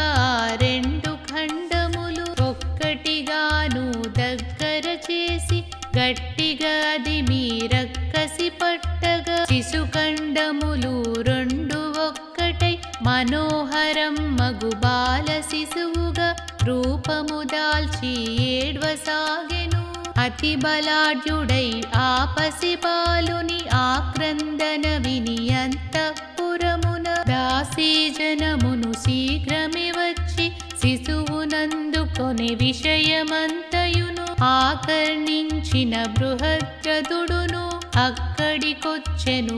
Speaker 1: రెండు ఖండములు ఒక్కటిగాను దగ్గర చేసి గట్టిగా దిమి రక్కసి పట్టగా శిశుఖండములు రెండు ఒక్కటై మనోహరం మగు బాల శిశువుగా రూపము దాల్చి ఏడ్వసాగెను. అతి బలాఢ్యుడై ఆ పసిబాలుని ఆక్రందన విని అంతఃపురమున దాసీజనమును శీఘ్రమే వచ్చి శిశువునందుకొని విషయమంతయును ఆకర్ణించిన బృహద్రథుడును అక్కడికొచ్చెను.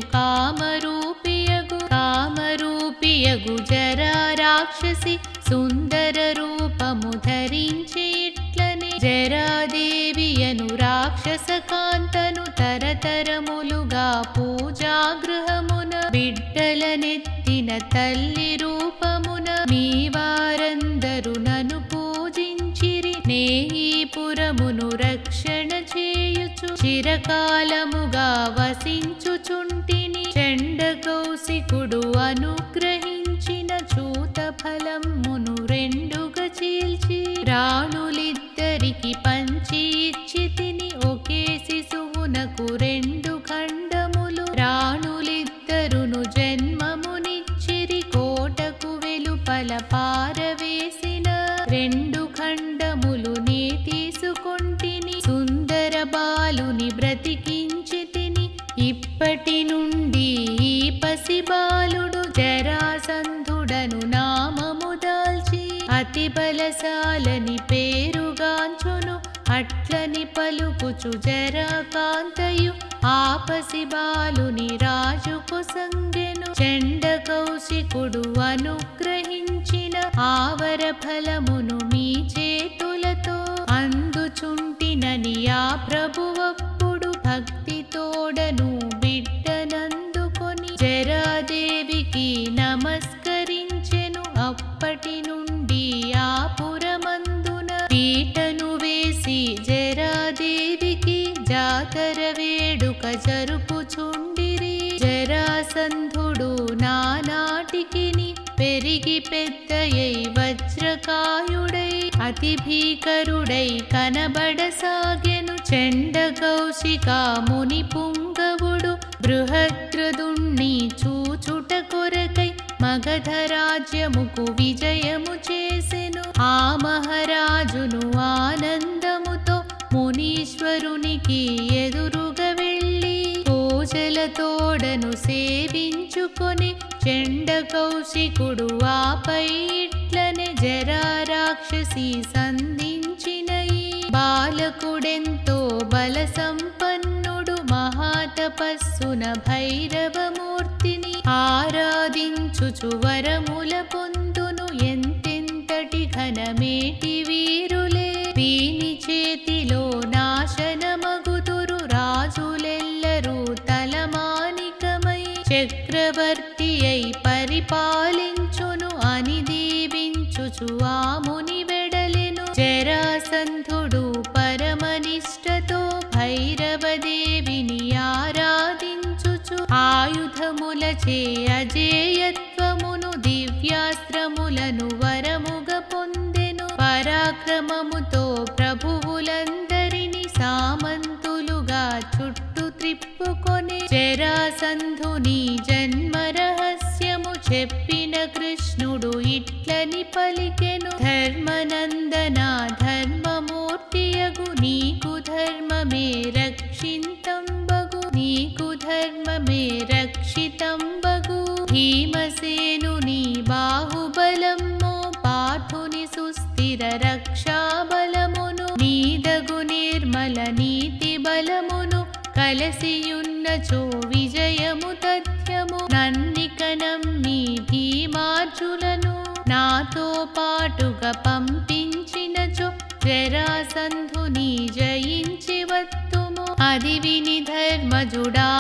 Speaker 1: కామరూపియగు జరా రాక్షసి సుందర రూపము ధరించి ఇట్లని, జరాదేవియను రాక్షస కాంతను తరతరములుగా పూజాగృహమున బిడ్డలనెత్తిన తల్లి రూపమున మీ వారందరూ నన్ను పూజించిరి. నేహీపురమును రక్షణ చేయుచు చిరకాలముగా వసించుచుంటిని. చండకౌశికుడు అనుగ్రహించిన చూత ఫలమును రెండుగా చీల్చి రాణులిద్దరికి పంచి ఇచ్చి తిని. ఒకే శిశువునకు రెండు ఖండములు రాణులిద్దరును జన్మమునిచ్చిరి. కోటకు వెలుపల పారవేసిన రెండు ఖండములు నే తీసుకొంటిని. సుందర బాలుని బ్రతికించి తిని. ఇప్పటి నుండి ఈ పసిబాలుడు జరాసంధుడను నామము దాల్చి అతి బలశాలని పేరుగాంచును. అట్లని పలుకుచు జరాకాంతయు ఆ పసిబాలుని రాజుకు సంగెను. చండకౌశికుడు అనుగ్రహించిన ఆవర ఫలమును మీ చేతులతో అందుచుంటినని ఆ ప్రభువప్పుడు భక్తితోడను బిడ్డనందుకొని జరాదేవికి నమస్కరించెను. అప్పటి నుండి ఆ పురమందున పీటను వేసి జరాదేవికి జాతర వేడుక జరుపుచుండిరి. జరాసంధుడు నానాటికిని పెరిగి పెద్దయై వజ్రకాయుడై అతి భీకరుడై కనబడసాగెను. చండ కౌశిక ముని పుంగవుడు బృహద్రదుణ్ణి చూచుట కొరకై మగధ రాజ్యముకు విజయము చేసెను. ఆ మహారాజును ఆనందముతో మునీశ్వరునికి ఎదురుగా వెళ్ళి పూజలతోడను సేవించుకొని చండ కౌశికుడు ఆపై ఇట్లనే జరారాక్షసి సంధించిన ఈ బాలకుడెంతో బల సంపన్నుడు మహాతపస్సున భైరవమూర్తిని ఆరాధించుచు వరముల పొందును. ఎంతెంతటి ఘనమేటి వీరులే వీని చేతిలో నాశనమగుదురు. రాజులెల్లరూ తలమానికమై చక్రవర్తి అయి పరిపాలించును అని దీవించుచు ఆ ముని వెడలెను. జరాసంధుడు పరమనిష్టతో భైరవదేవిని ఆరాధించుచు ఆయుధములచే అజేయత్వమును దివ్యాస్త్రములను వరముగా పొందెను. పరాక్రమముతో ప్రభువులందరినీ సామంతులుగా చుట్టు త్రిప్పుకొని జరాసంధుని జన్మ రహస్యము చెప్పిన కృష్ణుడు ఇట్లని పలికెను. ధర్మనందన ధర్మమూర్తియగు నీకు ధర్మమే రక్షితంబగు, నీకు ధర్మమే రక్షితంబగు. భీమసేనుని బాహుబలము పాఠుని సుస్థిర రక్షాబలమును నీదగు నిర్మల నీతి బలమును కలసియున్నచో విజయము తథ్యము. నన్నిక నమ్మి భీమార్జులను నాతో పాటుగా పంపించినచో జరాసంధుని జయించి వత్తుము. అది విని ధర్మజుడానందముతో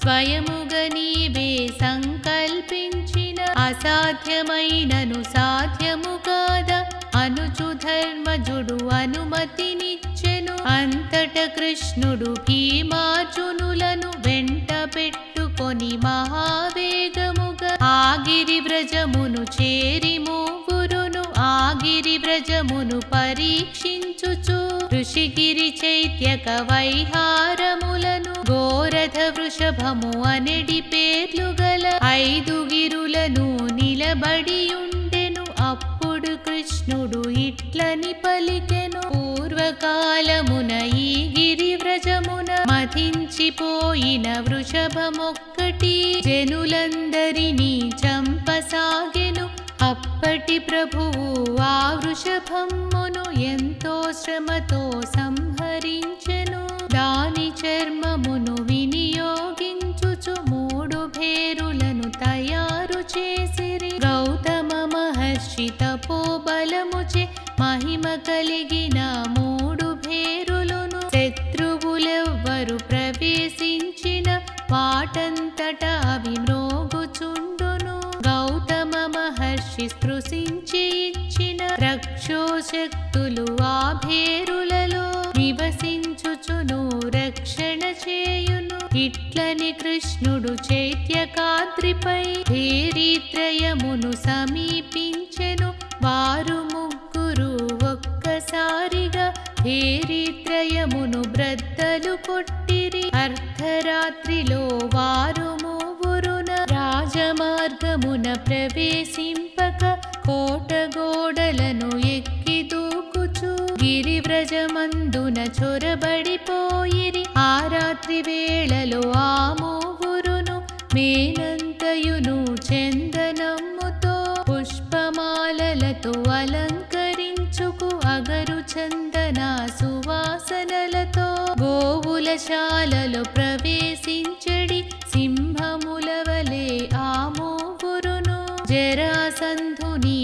Speaker 1: స్వయముగా నీవే సంకల్పించిన అసాధ్యమైనను సాధ్యము కాదా అనుచు ధర్మజుడు అనుమతినిచ్చెను. అంతట కృష్ణుడు భీమార్జునులను వెంట పెట్టుకొని మహావేగముగా ఆగిరి వ్రజమును చేరి మూవురును ఆగిరి వ్రజమును పరీక్షించుచు ఋషిగిరి చైత్యక వైహారములను గోరథ వృషభము అనెడి పేర్లు గల 5 గిరులను నిలబడియుండెను. అప్పుడు కృష్ణుడు ఇట్లని పలికెను. పూర్వకాలమున ఈ గిరి వ్రజమున మధించిపోయిన వృషభమొక్కటి జనులందరినీ చంపసాగెను. అప్పటి ప్రభువు ఆ వృషభమును ఎంతో శ్రమతో సంహరించెను. దాని చర్మమును వినియోగించుచు 3 భేరులను తయారు చేసిరి. గౌతమ మహర్షి తపోబలముచే మహిమ కలిగిన 3 భేరులను శత్రువులెవ్వరు ప్రవేశించిన వాటంతట అవి మ్రోగుచుండును. గౌతమ మహర్షి స్పృశించి ఇచ్చిన రక్షోశక్తులు ఆ భేరులలో నివసించుచును రక్షణ చేయును. ఇట్లని కృష్ణుడు చైత్యకాద్రిపై భేరీత్రయమును సమీపించెను. వారు ముగ్గురు ఒక్కసారిగా భేరీత్రయమును బ్రద్దలు కొట్టిరి. అర్ధరాత్రిలో వారు మూవురున రాజమార్గమున ప్రవేశింపక కోట గోడలను ఎక్కి దూకుచు గిరివ్రజమందున చొరబడిపోయిరి. ఆ రాత్రి వేళలో ఆ మూవురును మేనంతయును చందనమ్ముతో పుష్పమాలలతో అలంకరించుకు అగరు చందన సువాసనలతో గోవుల శాలలో ప్రవేశించడి సింహముల వలె ఆ మూవురును జరాసంధుని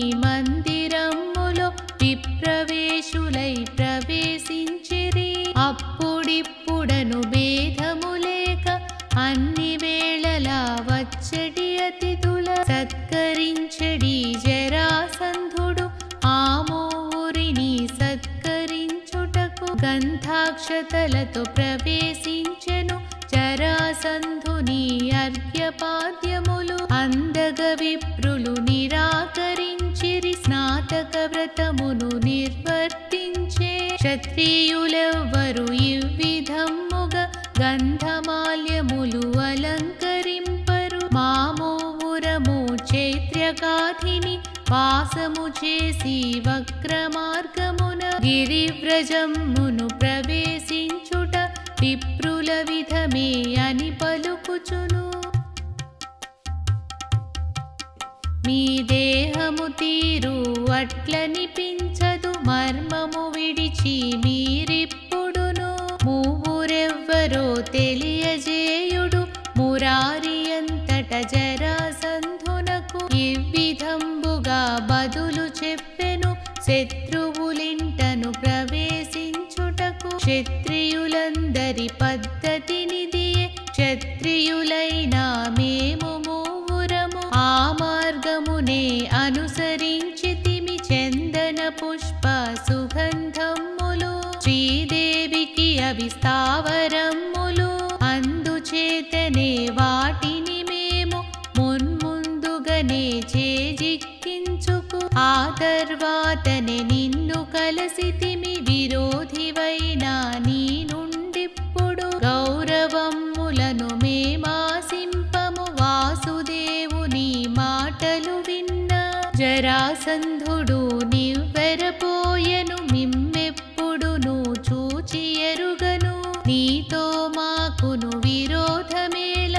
Speaker 1: అన్ని వేళలా వచ్చడి అతిథుల సత్కరించడి జరాసంధుడు ఆమోవురిని సత్కరించుటకు గంధాక్షతలతో ప్రవేశించెను జరాసంధుని అర్ఘ్యపాద్యములు అందగ విప్రులు నిరాకరించిరి స్నాతక వ్రతమును నిర్వర్తించే క్షత్రియులెవ్వరు ఇవ్విధమ్ముగా గంధమాల్యములు అలంకరింపరు మామోవురము చైత్రకాధిని వాసము చేసి వక్రమార్గమున గిరివ్రజమ్మును ప్రవేశించుట విప్రుల విధమే అని పలుకుచును. మీ దేహము తీరు అట్లనిపించదు మర్మము విడిచి మీరిప్పుడును మూవురెవ్వరో తెలియజేయుడు మురారి అంతట జరాసంధునకు ఇవ్విధంబుగా బదులు చెప్పెను శత్రువులింటను ప్రవేశించుటకు క్షత్రియులందరి పద్ధతినిదియే క్షత్రియులైనా మేము మూవురము ఆ మార్గమునే అనుసరించితిమి చందన పుష్ప సుగంధములు శ్రీదేవికి అవి స్థావరములు అందుచేతనే వాటిని మేము మున్ముందుగానే చేజిక్కించుకు ఆ తర్వాతనే నిన్ను కలసితిమి విరోధివైనా నీ నుండిప్పుడు గౌరవములను మేమాసింపము వాసుదేవుని మాటలు విన్న జరాసంధుడు నివ్వెరపోయెను మిమ్మెప్పుడును చూచి ఎరుగను నీతో మాకును విరోధమేల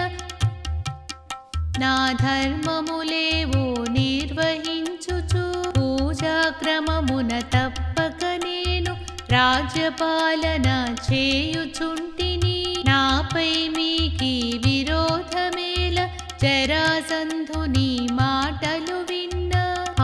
Speaker 1: నా ధర్మములేవో నిర్వహించుచు పూజాక్రమమున తప్పక నేను రాజ్యపాలన చేయుచుంటిని నాపై మీకి విరోధమేల జరాసంధుని మాటలు విన్న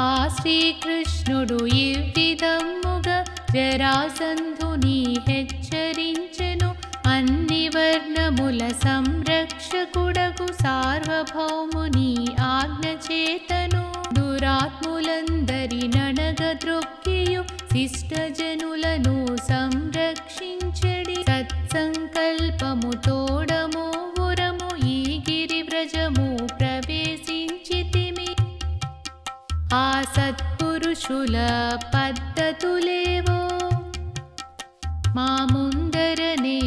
Speaker 1: ఆ శ్రీకృష్ణుడు ఇవ్విధమ్ముగా జరాసంధుని హెచ్చరించెను అన్ని వర్ణముల సంరక్షకుడకు సార్వభౌముని ఆజ్ఞ చేతను దురాత్ములందరి ననగద్రొక్కియు శిష్టజనులను సంరక్షించడి సత్సంకల్పము తోడము ఉరము ఈ గిరివ్రజము ప్రవేశించితిమి ఆ సత్పురుషుల పద్ధతులేవో మా ముందరనే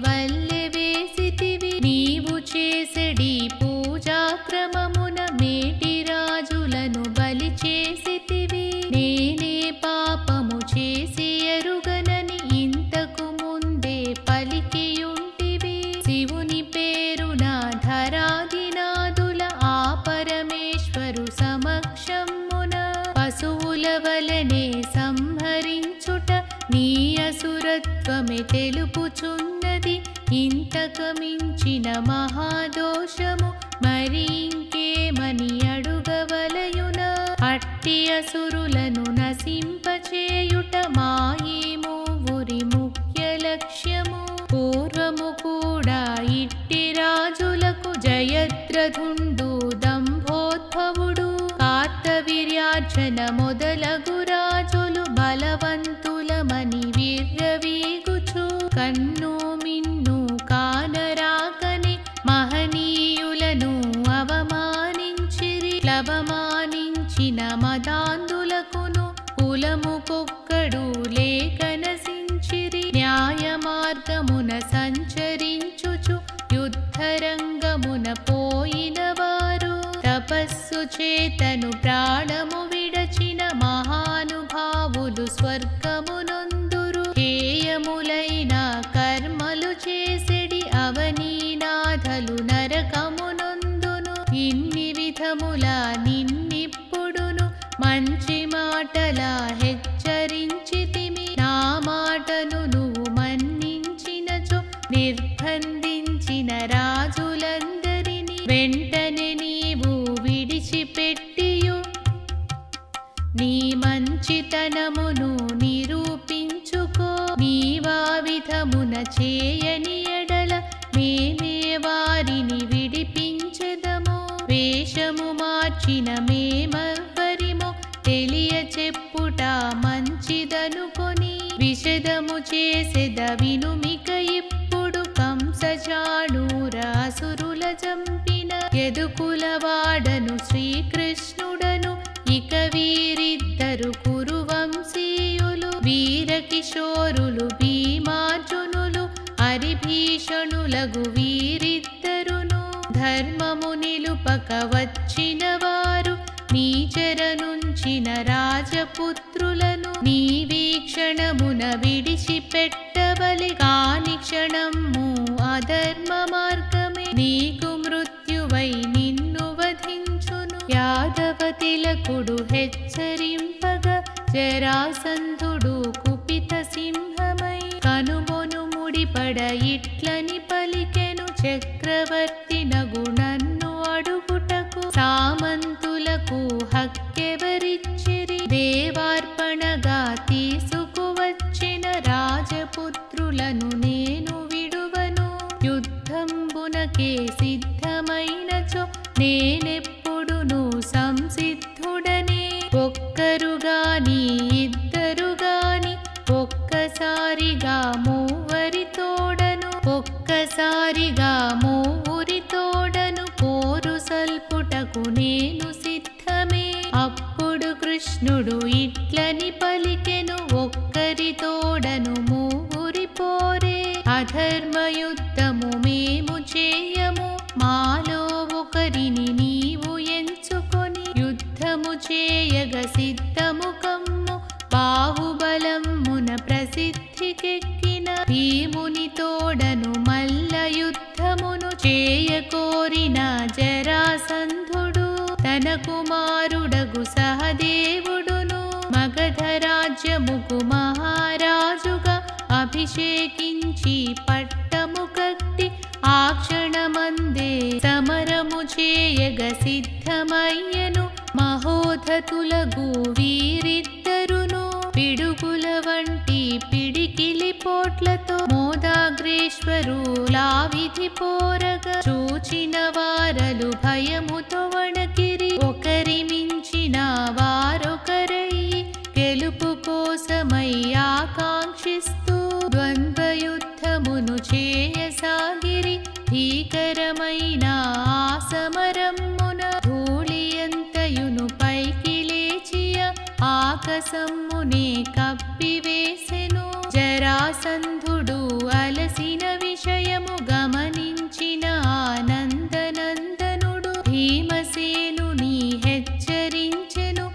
Speaker 1: వల్లె వేసితివి నీవు చేసెడి పూజాక్రమమున మేటి రాజులను బలి చేసితివి నేనే పాపము చేసి ఎరుగనని ఇంతకు ముందే పలికియుంటివి శివుని పేరున ధరాదినాదుల ఆ పరమేశ్వరు సమక్షమున పశువుల వలనే సంహరించుట నీ అసురత్వమే తెలుపుచున్నది ఇంతక మించిన మహాదోషము మరి ఇంకేమని అడుగవలయున అట్టి అసురులను నశింపచేయుట మాయి మూవురి ముఖ్య లక్ష్యము పూర్వము కూడా ఇట్టి రాజులకు జయద్రథుండు దంభోద్భవుడు కార్తవీర్యార్జున మొదలగు రాజులు బలవంతులమని విర్రవీగుచు కన్ను మిన్ను కానరాకని మహనీయులను అవమానించిరి ప్లవమానించిన మదాంధులకును కులముకొక్కడు లేఖనసించిరి న్యాయ మార్గమున సంచరించుచు యుద్ధరంగమున పోయిన వారు తపస్సు చేతను ప్రాణము విడచిన మహానుభావులు స్వర్గమునొందురు హేయములైన కర్మలు చేసెడి అవనీనాథలు నరకమునొందును ఇన్ని విధముల నిన్నిప్పుడును మంచి మాటల హెచ్చరించితిమి నా మాటను నువ్వు మన్నించినచో నిర్బంధించిన రాజులందరినీ వెంటనే నీవు విడిచిపెట్టియు నీ మంచితనమును నిరూపించుకో నీవా విధమున చేయని ఎడల మేమే వారి చేసెద వినుమిక ఇప్పుడు కంసజాడూరాసురుల చంపిన యదుకులవాడను శ్రీకృష్ణుడను ఇక వీరిద్దరు కురువంశీయులు వీరకిశోరులు భీమార్జునులు హరిభీషణులగు వీరిద్దరును ధర్మము నిలుపక వచ్చిన వారు నీచరనుంచిన రాజపుత్రులను నీ వీక్షణమున విడిచిపెట్టవలె కాని క్షణము అధర్మ మార్గమే నీకు మృత్యువై నిన్ను వధించును యాదవ తిలకుడు హెచ్చరింపగా జరాసంధుడు కుపిత సింహమై కనుమొను ముడిపడ ఇట్లని పలికెను చక్రవర్తి నగునన్ను అడుగుటకు సామంతులకు హక్కెవరిచ్చిరి దేవార్పణగా తీసుకువచ్చిన రాజపుత్రులను నేను విడువను యుద్ధంబునకే సిద్ధమైనచో నేనెప్పుడును సంసిద్ధుడనే ఒక్కరుగాని ఇద్దరుగాని ఒక్కసారిగా మూవరితోడను పోరు సల్పుటకు నేను సిద్ధమే అప్పుడు కృష్ణుడు ఇట్లని పలికెను ఒక్కరితోడను మూవురి పోరే అధర్మయుద్ధము మేము చేయము మాలో ఒకరిని నీవు ఎంచుకొని యుద్ధము చేయగ సిద్ధము కమ్ము బాహుబలమున ప్రసిద్ధికెక్కిన భీముని తోడను మల్ల యుద్ధమును చేయకోరిన జరాసంధుడు తన కుమారుడగు సహదేవుడును మగధ రాజ్యముకు మహారాజుగా అభిషేకించి పట్టము కట్టి ఆ క్షణమందే సమరము చేయగ సిద్ధమయ్యను మహోధతులగు వీరిద్దరును పిడుగుల వంటి పిడికిలి పోట్లతో మోదాగ్రేశ్వరులావిధి పోరగా చూచిన వారలు భయముతో వణకిరి ఒకరి మించిన వారొకరయ్యి గెలుపు కోసమై ఆకాంక్షిస్తూ ద్వంద్వయుద్ధమును చేయసాగిరి భీకరమైన ఆ సమరమ్మున ధూళియంతయును పైకి లేచియ ఆకాశమునే కప్పివేసెను జరాసంధుడు అలసిన విషయము గమనించిన ఆనందనందనుడు భీమసేనుని హెచ్చరించెను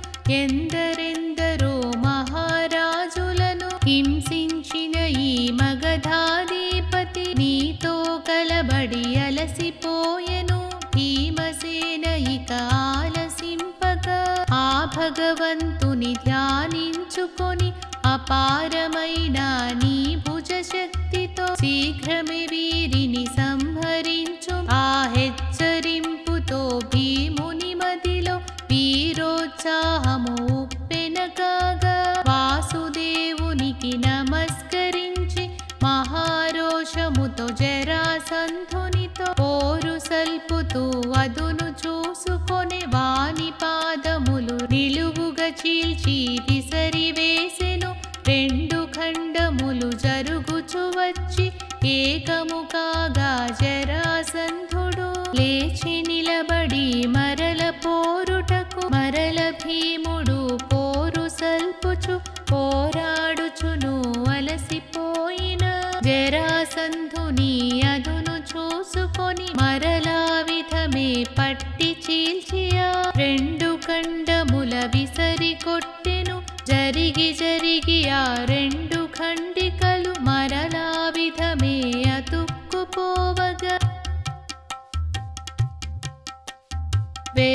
Speaker 1: ఎందరెందరో మహారాజులను హింసించిన ఈ మగధాధిపతి నీతో కలబడి అలసిపోయెను భీమసేన ఇక ఆలసింపగా ఆ భగవంతుని ధ్యానించుకొని అపారమైన నీ భుజశక్తితో శీఘ్రమే వీరిని సంహరించు ఆ హెచ్చరింపుతో భీముని మదిలో వీరోత్సాహము ఉప్పెనకాగా వాసుదేవునికి నమస్కరించి మహారోషముతో జరాసంధునితో పోరు సల్పుతూ అదును చూసుకొని వాని పాదములు నిలువుగా చీల్చి విసరివేసెను రెండు ఖండములు జరుగుచు వచ్చి ఏకము కాగా జరాసంధుడు లేచి నిలబడి మరల పోరుటకు మరల భీముడు పోరు సల్పుచు పోరాడుచును అలసిపోయిన జరాసంధుని అదును చూసుకొని మరలా విధమే పట్టి చీల్చియా రెండు ఖండముల విసరి కొట్టెను జరిగి ఆ రెండు ఖండికలు మరలా విధమే అతుక్కుపోవగా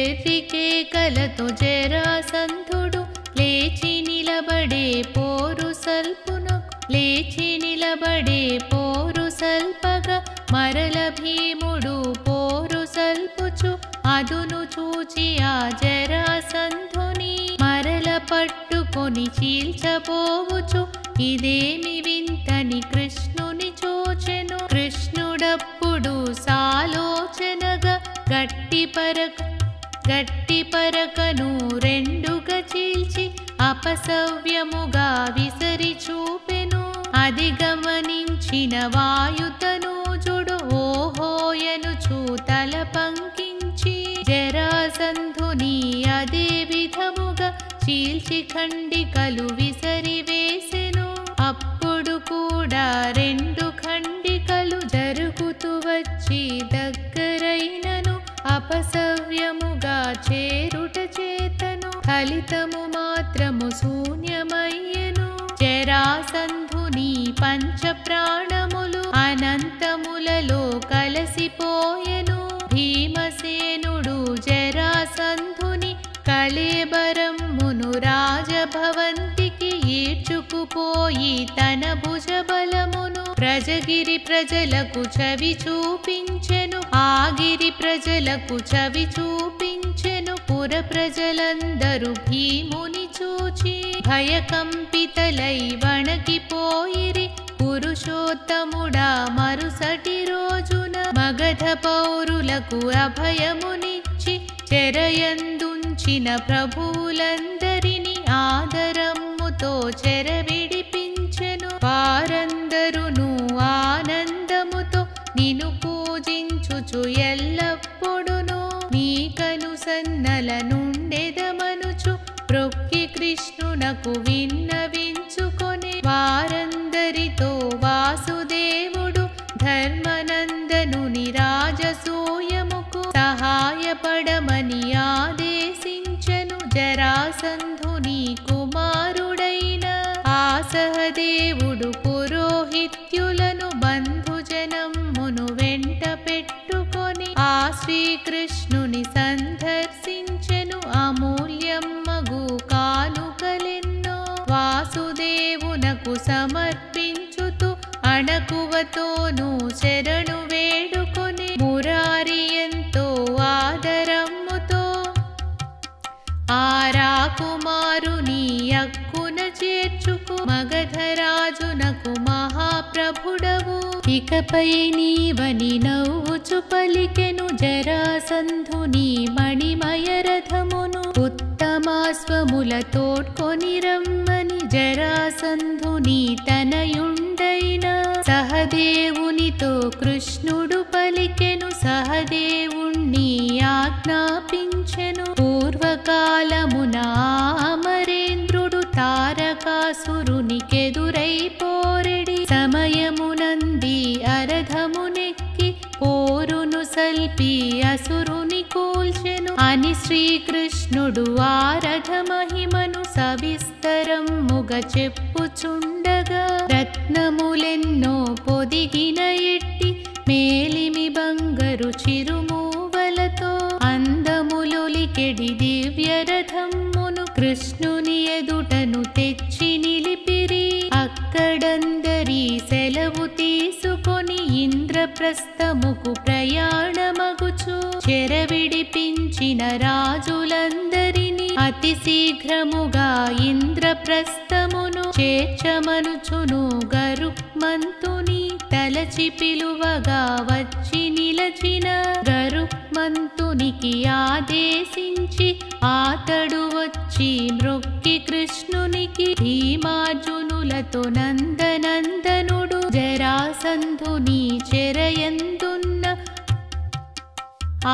Speaker 1: వెర్రికేకలతో జరాసంధుడు లేచి నిలబడే పోరు సల్పగా మరల భీముడు పోరు సల్పుచు అదును చూచి ఆ జరాసంధుని మరల పట్టుకొని చీల్చబోవుచు ఇదేమి వింతని కృష్ణుని చూచెను కృష్ణుడప్పుడు సాలోచనగా గట్టి పరకను రెండుగా చీల్చి అపసవ్యముగా విసరి చూపెను అది గమనించిన వాయుతనూజుడు ఓహోయనుచు తల పంకించి జరాసంధుని అదే విధముగా చీల్చి ఖండికలు విసరివేసెను. అప్పుడు కూడా 2 ఖండికలు జరుగుతూ వచ్చి దగ్గరైనను అపసవ్యముగా చేరుట చేతను ఫలితము మాత్రము శూన్యమయ్యెను. జరాసంధుని పంచప్రాణములు అనంతములలో కలసిపోయెను. భీమసేనుడు జరాసంధుని కళేబరమ్మును రాజభవంతికి ఈడ్చుకుపోయి తన భుజబలమును ప్రజగిరి ప్రజలకు చవి చూపించెను. ఆగిరి ప్రజలకు చవి చూపించెను. పుర ప్రజలందరూ భీముని చూచి భయకంపితలై వణకిపోయిరి. పురుషోత్తముడా మరుసటి రోజున మగధ పౌరులకు అభయమునిచ్చి చెరయందుంచిన ప్రభువులందరినీ ఆదరమ్ముతో చెరవిడిపించెను. వారందరును ఆనందముతో నిన్ను పూజించుచు ఎల్లప్పుడును నీకను సన్నల నుండెదమనుచు ప్రొక్కి కృష్ణునకు విన్నవించుకొని వారందరితో వాసుదేవుడు ధర్మనందనుని రాజసూయముకు సహాయపడమని ఆదేశించెను. జరాసంధుని కుమారుడైన ఆ సహదేవుడు పురోహిత్యులను బంధుజనమును వెంట పెట్టుకొని ఆ శ్రీకృష్ణుని సందర్శించెను. అమూల్యమ్మగు కానుకలెన్నో వాసుదేవునకు సమర్పించుతూ అణకువతోనూ శరణు వేడుకొని మురారి ఎంతో ఆదరమ్ముతో ఆ రాకుమారుని అక్కున చేర్చుకు మగధరాజునకు మహాప్రభుడవు ఇకపై నీవని నవ్వుచు పలికెను. జరాసంధుని మణిమయ రథమును ఉత్తమాశ్వముల తోడ్కొని రమ్మని జరాసంధుని తనయుండైన సహదేవునితో కృష్ణుడు పలికెను. సహదేవుణ్ణి ఆజ్ఞాపించెను. పూర్వకాలమున అమరేంద్రుడు తారకాసురునికెదురై పోరెడి సమయమునంది అరథమునెక్కి పోరును సల్పి అసురుని కూల్చెను అని శ్రీకృష్ణుడు ఆ రథ మహిమను సవిస్తరముగ చెప్పుచుండగా రత్నములెన్నో పొదిగిన ఎట్టి మేలిమి బంగరు చిరుమూవలతో అందములొలికెడి దివ్యరథమును కృష్ణుని ఎదుటను తెచ్చి నిలిపిరి. అక్కడందరి సెలవు తీసుకొని ఇంద్రప్రస్థముకు ప్రయాణమగుచు చెరవిడిపించిన రాజులందరినీ అతి శీఘ్రముగా ఇంద్రప్రస్థమును చేర్చమనుచును గరుక్మంతుని తలచి పిలువగా వచ్చి నిలచిన గరుక్మంతునికి ఆదేశించి ఆతడు వచ్చి మ్రొక్కి కృష్ణునికి భీమార్జునులతో నందనందనుడు జరాసంధుని చెరయందున్న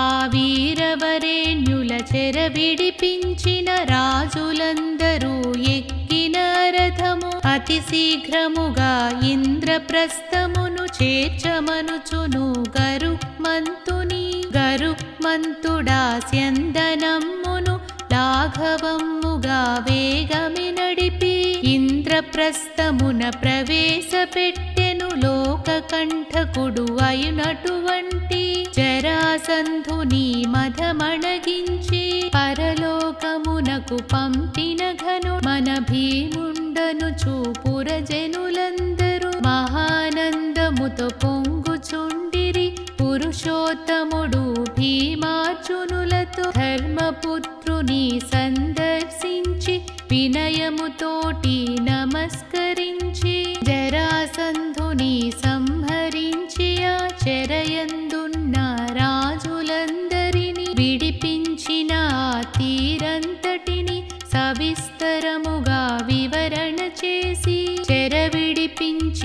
Speaker 1: ఆ వీరవరేణ్యుల చెర విడిపించిన రాజులందరూ ఎక్కిన రథము అతి శీఘ్రముగా ఇంద్రప్రస్థమును చేర్చమనుచును గరుక్మంతుని. గరుక్మంతుడా స్యందనమ్మును లాఘవమ్ముగా వేగమి నడిపి ఇంద్రప్రస్థమున ప్రవేశపెట్టెను. లోకకంఠకుడు అయినటువంటి జరాసంధుని మదమణగించి పరలోకమునకు పంపిన ఘను మన భీముండనుచు పురజనులందరూ మహానందముతో పొంగుచుండిరి. పురుషోత్తముడు భీమార్జునులతో ధర్మపుత్రుని సందర్శించి వినయముతోటి నమస్కరించి జరాసంధుని సంహరించి ఆ చెరయందున్న రాజులందరినీ విడిపించిన ఆ తీరంతటిని సవిస్తరముగా వివరణ చేసి చెర విడిపించి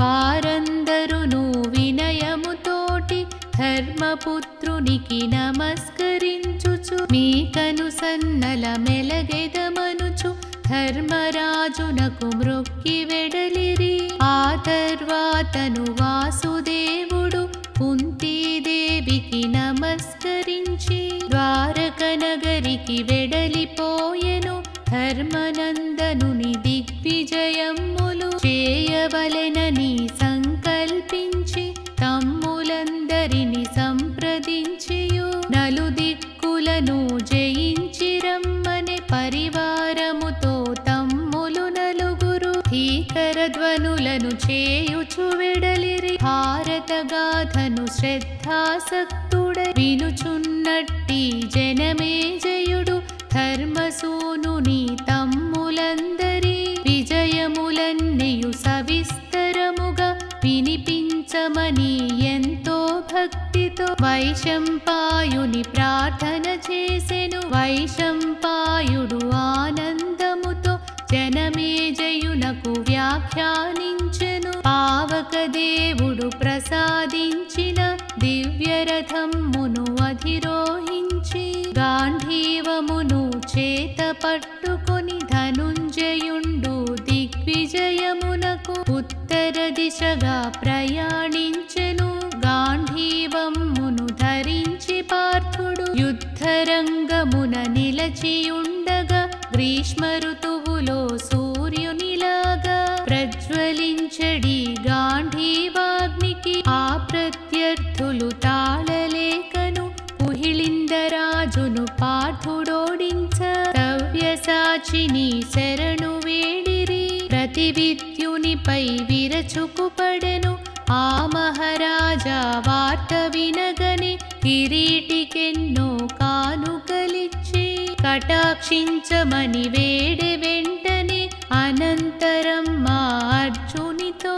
Speaker 1: వారందరును వినయముతోటి ధర్మపుత్రునికి నమస్కరించుచు మీకను సన్నల మెలగెదమనుచు ధర్మరాజునకు మ్రొక్కి వెడలిరి. ఆ తర్వాతను వాసుదేవుడు కుంతీదేవికి నమస్కరించి ద్వారక నగరికి వెడలిపోయెను. ధర్మనందనుని దిగ్విజయములు చేయవలెనని సంకల్పించి తమ్ములందరిని సంప్రదించియు నలుదిక్కులను జయించి రమ్మని పరివారముతో తమ్ములు నలుగురు భీకరధ్వనులను చేయుచు వెడలిరి. భారతగాథను శ్రద్ధాసక్తుడై వినుచున్నట్టి జనమేజయుడు ధర్మసూనుని తమ్ములందరి విజయములన్నీయు సవిస్తరముగా వినిపించమని ఎంతో భక్తితో వైశంపాయుని ప్రార్థన చేసెను. వైశంపాయుడు ఆనందముతో జనమేజయునకు వ్యాఖ్యానించెను. పావకదేవుడు ప్రసాదించిన దివ్యరథమును అధిరోహించి గాంధీవమును చేత పట్టుకొని ధనుంజయుండు దిగ్విజయమునకు ఉత్తర దిశగా ప్రయాణించెను. గాంధీవమును ధరించి పార్థుడు యుద్ధరంగమున నిలచియుండగా గ్రీష్మ ఋతువులో సూర్యునిలాగా ప్రజ్వలించడి గాంధీవాగ్నికి ఆ ప్రత్యర్థులు తాళలేకను పుహిళిందరాజును పార్థుడోడించ సవ్యసాచిని శరణు వేడిరి. ప్రతివిద్యునిపై విరచుకుపడెను. ఆ మహారాజా వార్త వినగని కిరీటికెన్నో కానుకలిచ్చి కటాక్షించమని వేడే వెంటనే అనంతరం మా అర్జునితో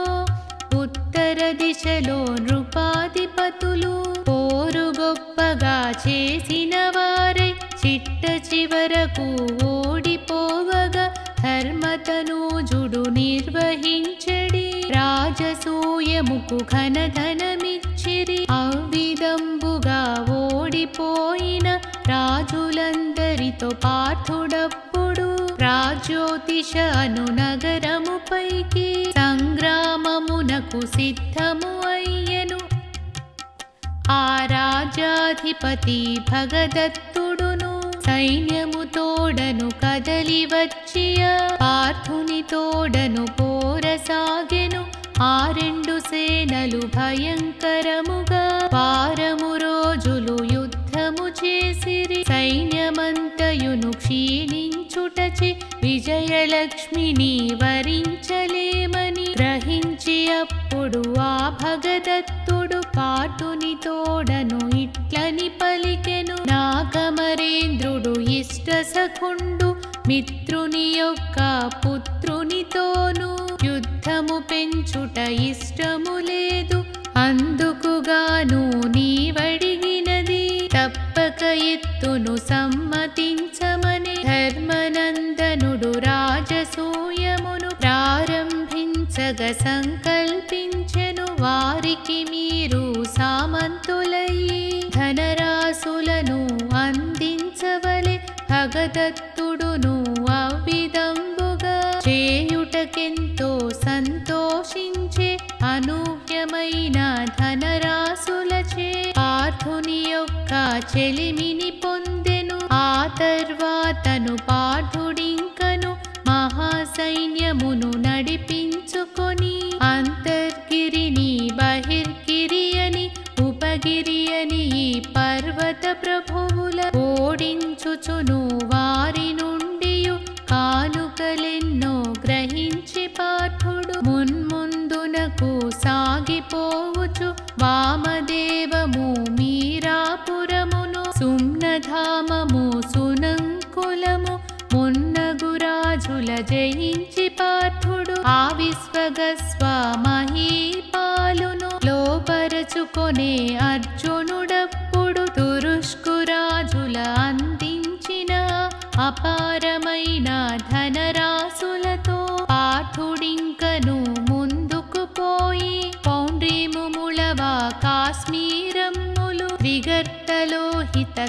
Speaker 1: ఉత్తర దిశలో నృపాధిపతులు పోరు గొప్పగా చేసిన వారై చిట్ట చివరకు ఓడిపోవగా ధర్మతనూజుడు నిర్వహించడి రాజసూయముకు ఘనధనమిచ్చిరి. అవ్విధంబుగా ఓడిపోయిన రాజులందరితో పార్థుడప్పుడు రాజ్యోతిష అను నగరముపైకి సంగ్రామమునకు సిద్ధము అయ్యెను. ఆ రాజాధిపతి భగదత్తుడును సైన్యము తోడను కదలి వచ్చియ పార్థుని తోడను పోరసాగెను. ఆ రెండు సేనలు భయంకరముగా వారము రోజులు యుద్ధము చేసిరి. సైన్యమంతయును క్షీణించుటచే విజయలక్ష్మిని వరించలేమని గ్రహించి అప్పుడు ఆ భగదత్తుడు పార్థుని తోడను ఇట్లని పలికెను. నాగమరేంద్రుడు ఇష్ట సఖుండు మిత్రుని యొక్క పుత్రునితోను యుద్ధము పెంచుట ఇష్టము లేదు. అందుకుగాను నీవడిగినది తప్పక ఎత్తును సమ్మతించమని ధర్మనందనుడు రాజసూయమును ప్రారంభించగ సంకల్పించెను. వారికి మీరు సామంతులయ్యి ధనరాశులను అందించవలె. భగదత్తుడును అవ్విధంబుగా చేయుటకెంతో సంతోషించే అనూహ్యమైన ధనరాశులచే పార్థుని యొక్క చెలిమిని పొందెను. ఆ తర్వాతను పార్థుడింకను మహాసైన్యమును నడిపించుకొని అంతర్గిరిని బహిర్గిరి అని ఉపగిరి అని ఈ పర్వత ప్రభువుల ఓడించుచును వారి నుండియు కానుకలెన్నో గ్రహించి పార్థుడు మున్ముందునకు సాగిపోవుచు వామదేవము మీరాపురమును సుమ్నధామము సునంకులము మున్నగురాజుల జయించి పార్థుడు ఆ విశ్వగస్వ మహీపాలును లోపరచుకొనే అర్జునుడప్పుడు తురుష్కురాజుల అందించిన అపారమైన ధనరాశులతో పార్థుడింకను ముందుకు పోయి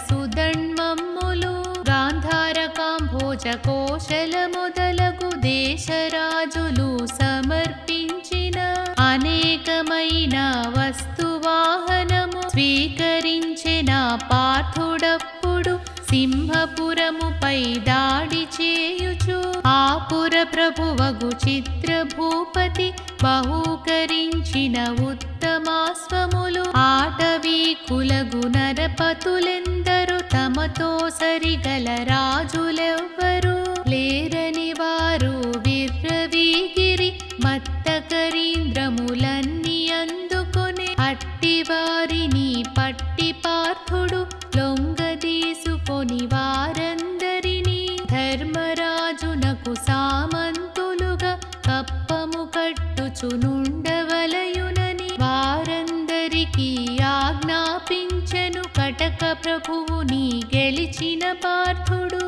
Speaker 1: సుధన్మమ్ములు గాంధార కాంభోజ కోశల మొదలగు దేశరాజులు సమర్పించిన అనేకమైన వస్తువాహనము స్వీకరించిన పార్థుడప్పుడు సింహపురముపై దాడి చేయుచు ఆపుర ప్రభువగు చిత్రభూపతి బహూకరించిన ఉత్తమాశ్వములు ఆటవీకులగు నరపతులెందరు తమతో సరిగల రాజులెవ్వరు లేరని వారు విర్రవీగిరి మత్తకరీంద్రములన్నీ అందుకొని అట్టివారిని పట్టి పార్థుడు లొంగదీసుకొని వారందరినీ ధర్మరాజునకు సామంతులుగా కప్పము కట్టుచునుండవలయునని వారందరికీ ఆజ్ఞాపించెను కటక ప్రభువుని గెలిచిన పార్థుడు.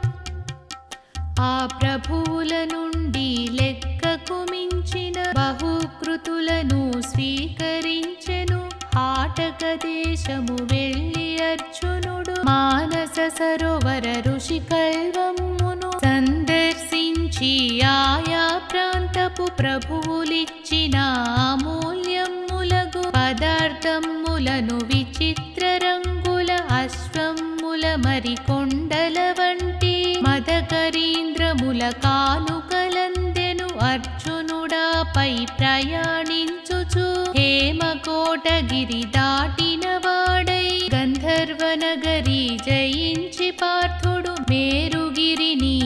Speaker 1: ఆ ప్రభువుల నుండి లెక్కకు మించిన బహుకృతులను స్వీకరించెను. ఆటక దేశము వెళ్ళి అర్జునుడు మానస సరోవర ఋషి కల్వమును సందర్శించి ఆయా ప్రాంతపు ప్రభువులిచ్చిన అమూల్యములగు పదార్థములను విచిత్ర రంగుల అశ్వముల మరికొండల వంటి మదకరీంద్రముల కానుకలందెను. అర్జునుడాపై ప్రయాణించుచు హేమకోటగిరి దాటిన వాడై గంధర్వనగరి జయించి పార్థుడు మేరుగిరిని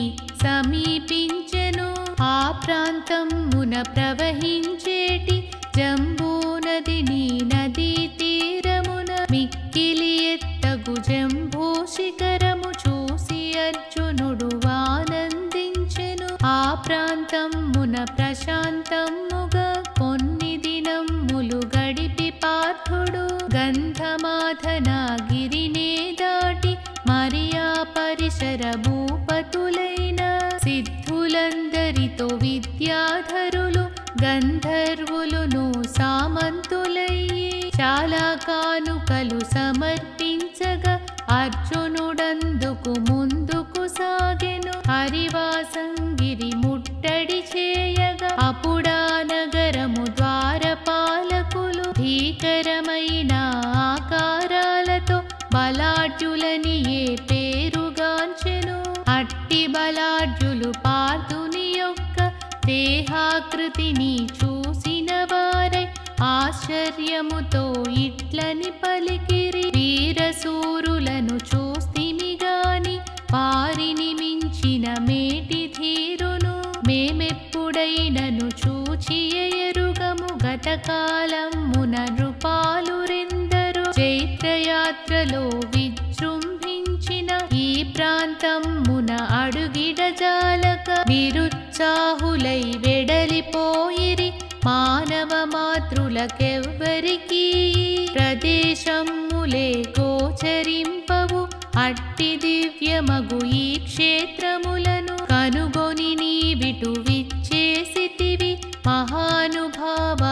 Speaker 1: సమీపించెను. ఆ ప్రాంతమున ప్రవహించేటి జంబూ నదిని నదీ తీరమున మిక్కిలి ఎత్తగు జంబూ శిఖరము చూసి అర్జునుడు ఆనందించెను. ఆ ప్రాంతమున ప్రశాంతముగా కొన్ని దినములు గడిపి పార్థుడు గంధమాధన గిరినే దాటి మరియా పరిసర భూపతులైన సిద్ధులందరితో విద్యాధరులు గంధర్వులును సామంతులయ్యి చాలా కానుకలు సమర్పించగా అర్జునుడందుకు ముందుకు సాగెను. హరివాసంగిరి ముట్టడి చేయగా అప్పుడా నగరము ద్వారపాలకులు భీకరమైన ఆకారాలతో బలాఢ్యులని ఏ పేరుగాంచెను. అట్టి బలాఢ్యులు పార్థుని యొక్క దేహాకృతిని చూసిన వారై ఆశ్చర్యముతో ఇట్లని పలికిరి వీరసూరులను చూస్తిమి గాని వారిని మించిన మేటి ధీరును మేమెప్పుడైనను చూచి ఎరుగము. గతకాలమున నృపాలురెందరు చైత్రయాత్రలో విజృంభించిన ఈ ప్రాంతమున అడుగిడజాలక విరుత్సాహులై వెడలిపోయిరి. మానవ మాతృలకెవ్వరికీ ప్రదేశములే గోచరింపవు. అట్టి దివ్యమగు ఈ క్షేత్రములను కనుగొని నీవిటు విచ్చేసితివి మహానుభావ.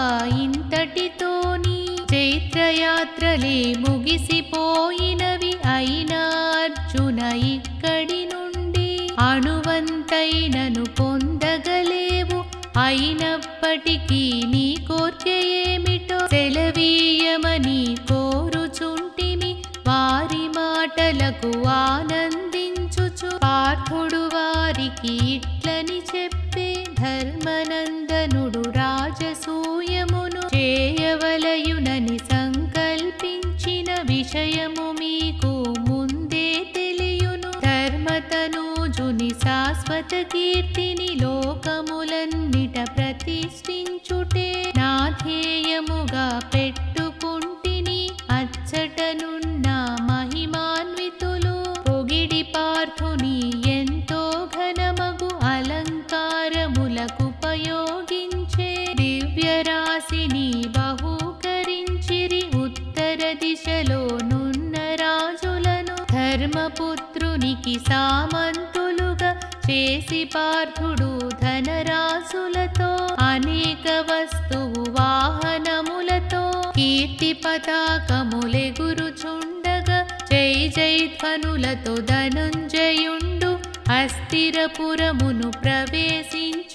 Speaker 1: ఇంతటితోని చైత్రయాత్రలే ముగిసిపోయినవి. అయినా అర్జున ఇక్కడి నుండి అణువంతైనను పొందగలేవు. అయినప్పటికీ నీ కోర్కె ఏమిటో సెలవీయమని కోరుచుంటిమి. వారి మాటలకు ఆనందించుచు పార్థుడు వారికి ఇట్లని చెప్పే ధర్మనందనుడు రాజసూయమును చేయవలయునని సంకల్పించిన విషయము మీకు ముందే తెలియును. ధర్మతనూజుని శాశ్వత కీర్తిని లోకములన్నిట ప్రతిష్ఠించుటే నా ధ్యేయముగా పెట్టుకుంటిని. అచ్చటనున్న మహిమాన్వితులు పొగిడి పార్థుని ఎంతో ఘనమగు అలంకారములకుపయోగించే దివ్యరాశిని బహూకరించిరి. ఉత్తర దిశలో నున్న రాజులను ధర్మపుత్రునికి సామంతులుగా చేసి పార్థుడు ధనరాశులతో అనేక వస్తువు వాహనములతో కీర్తి పతాకములెగురుచుండగా జై జైధ్వనులతో ధనుంజయుండు అస్థిరపురమును ప్రవేశించ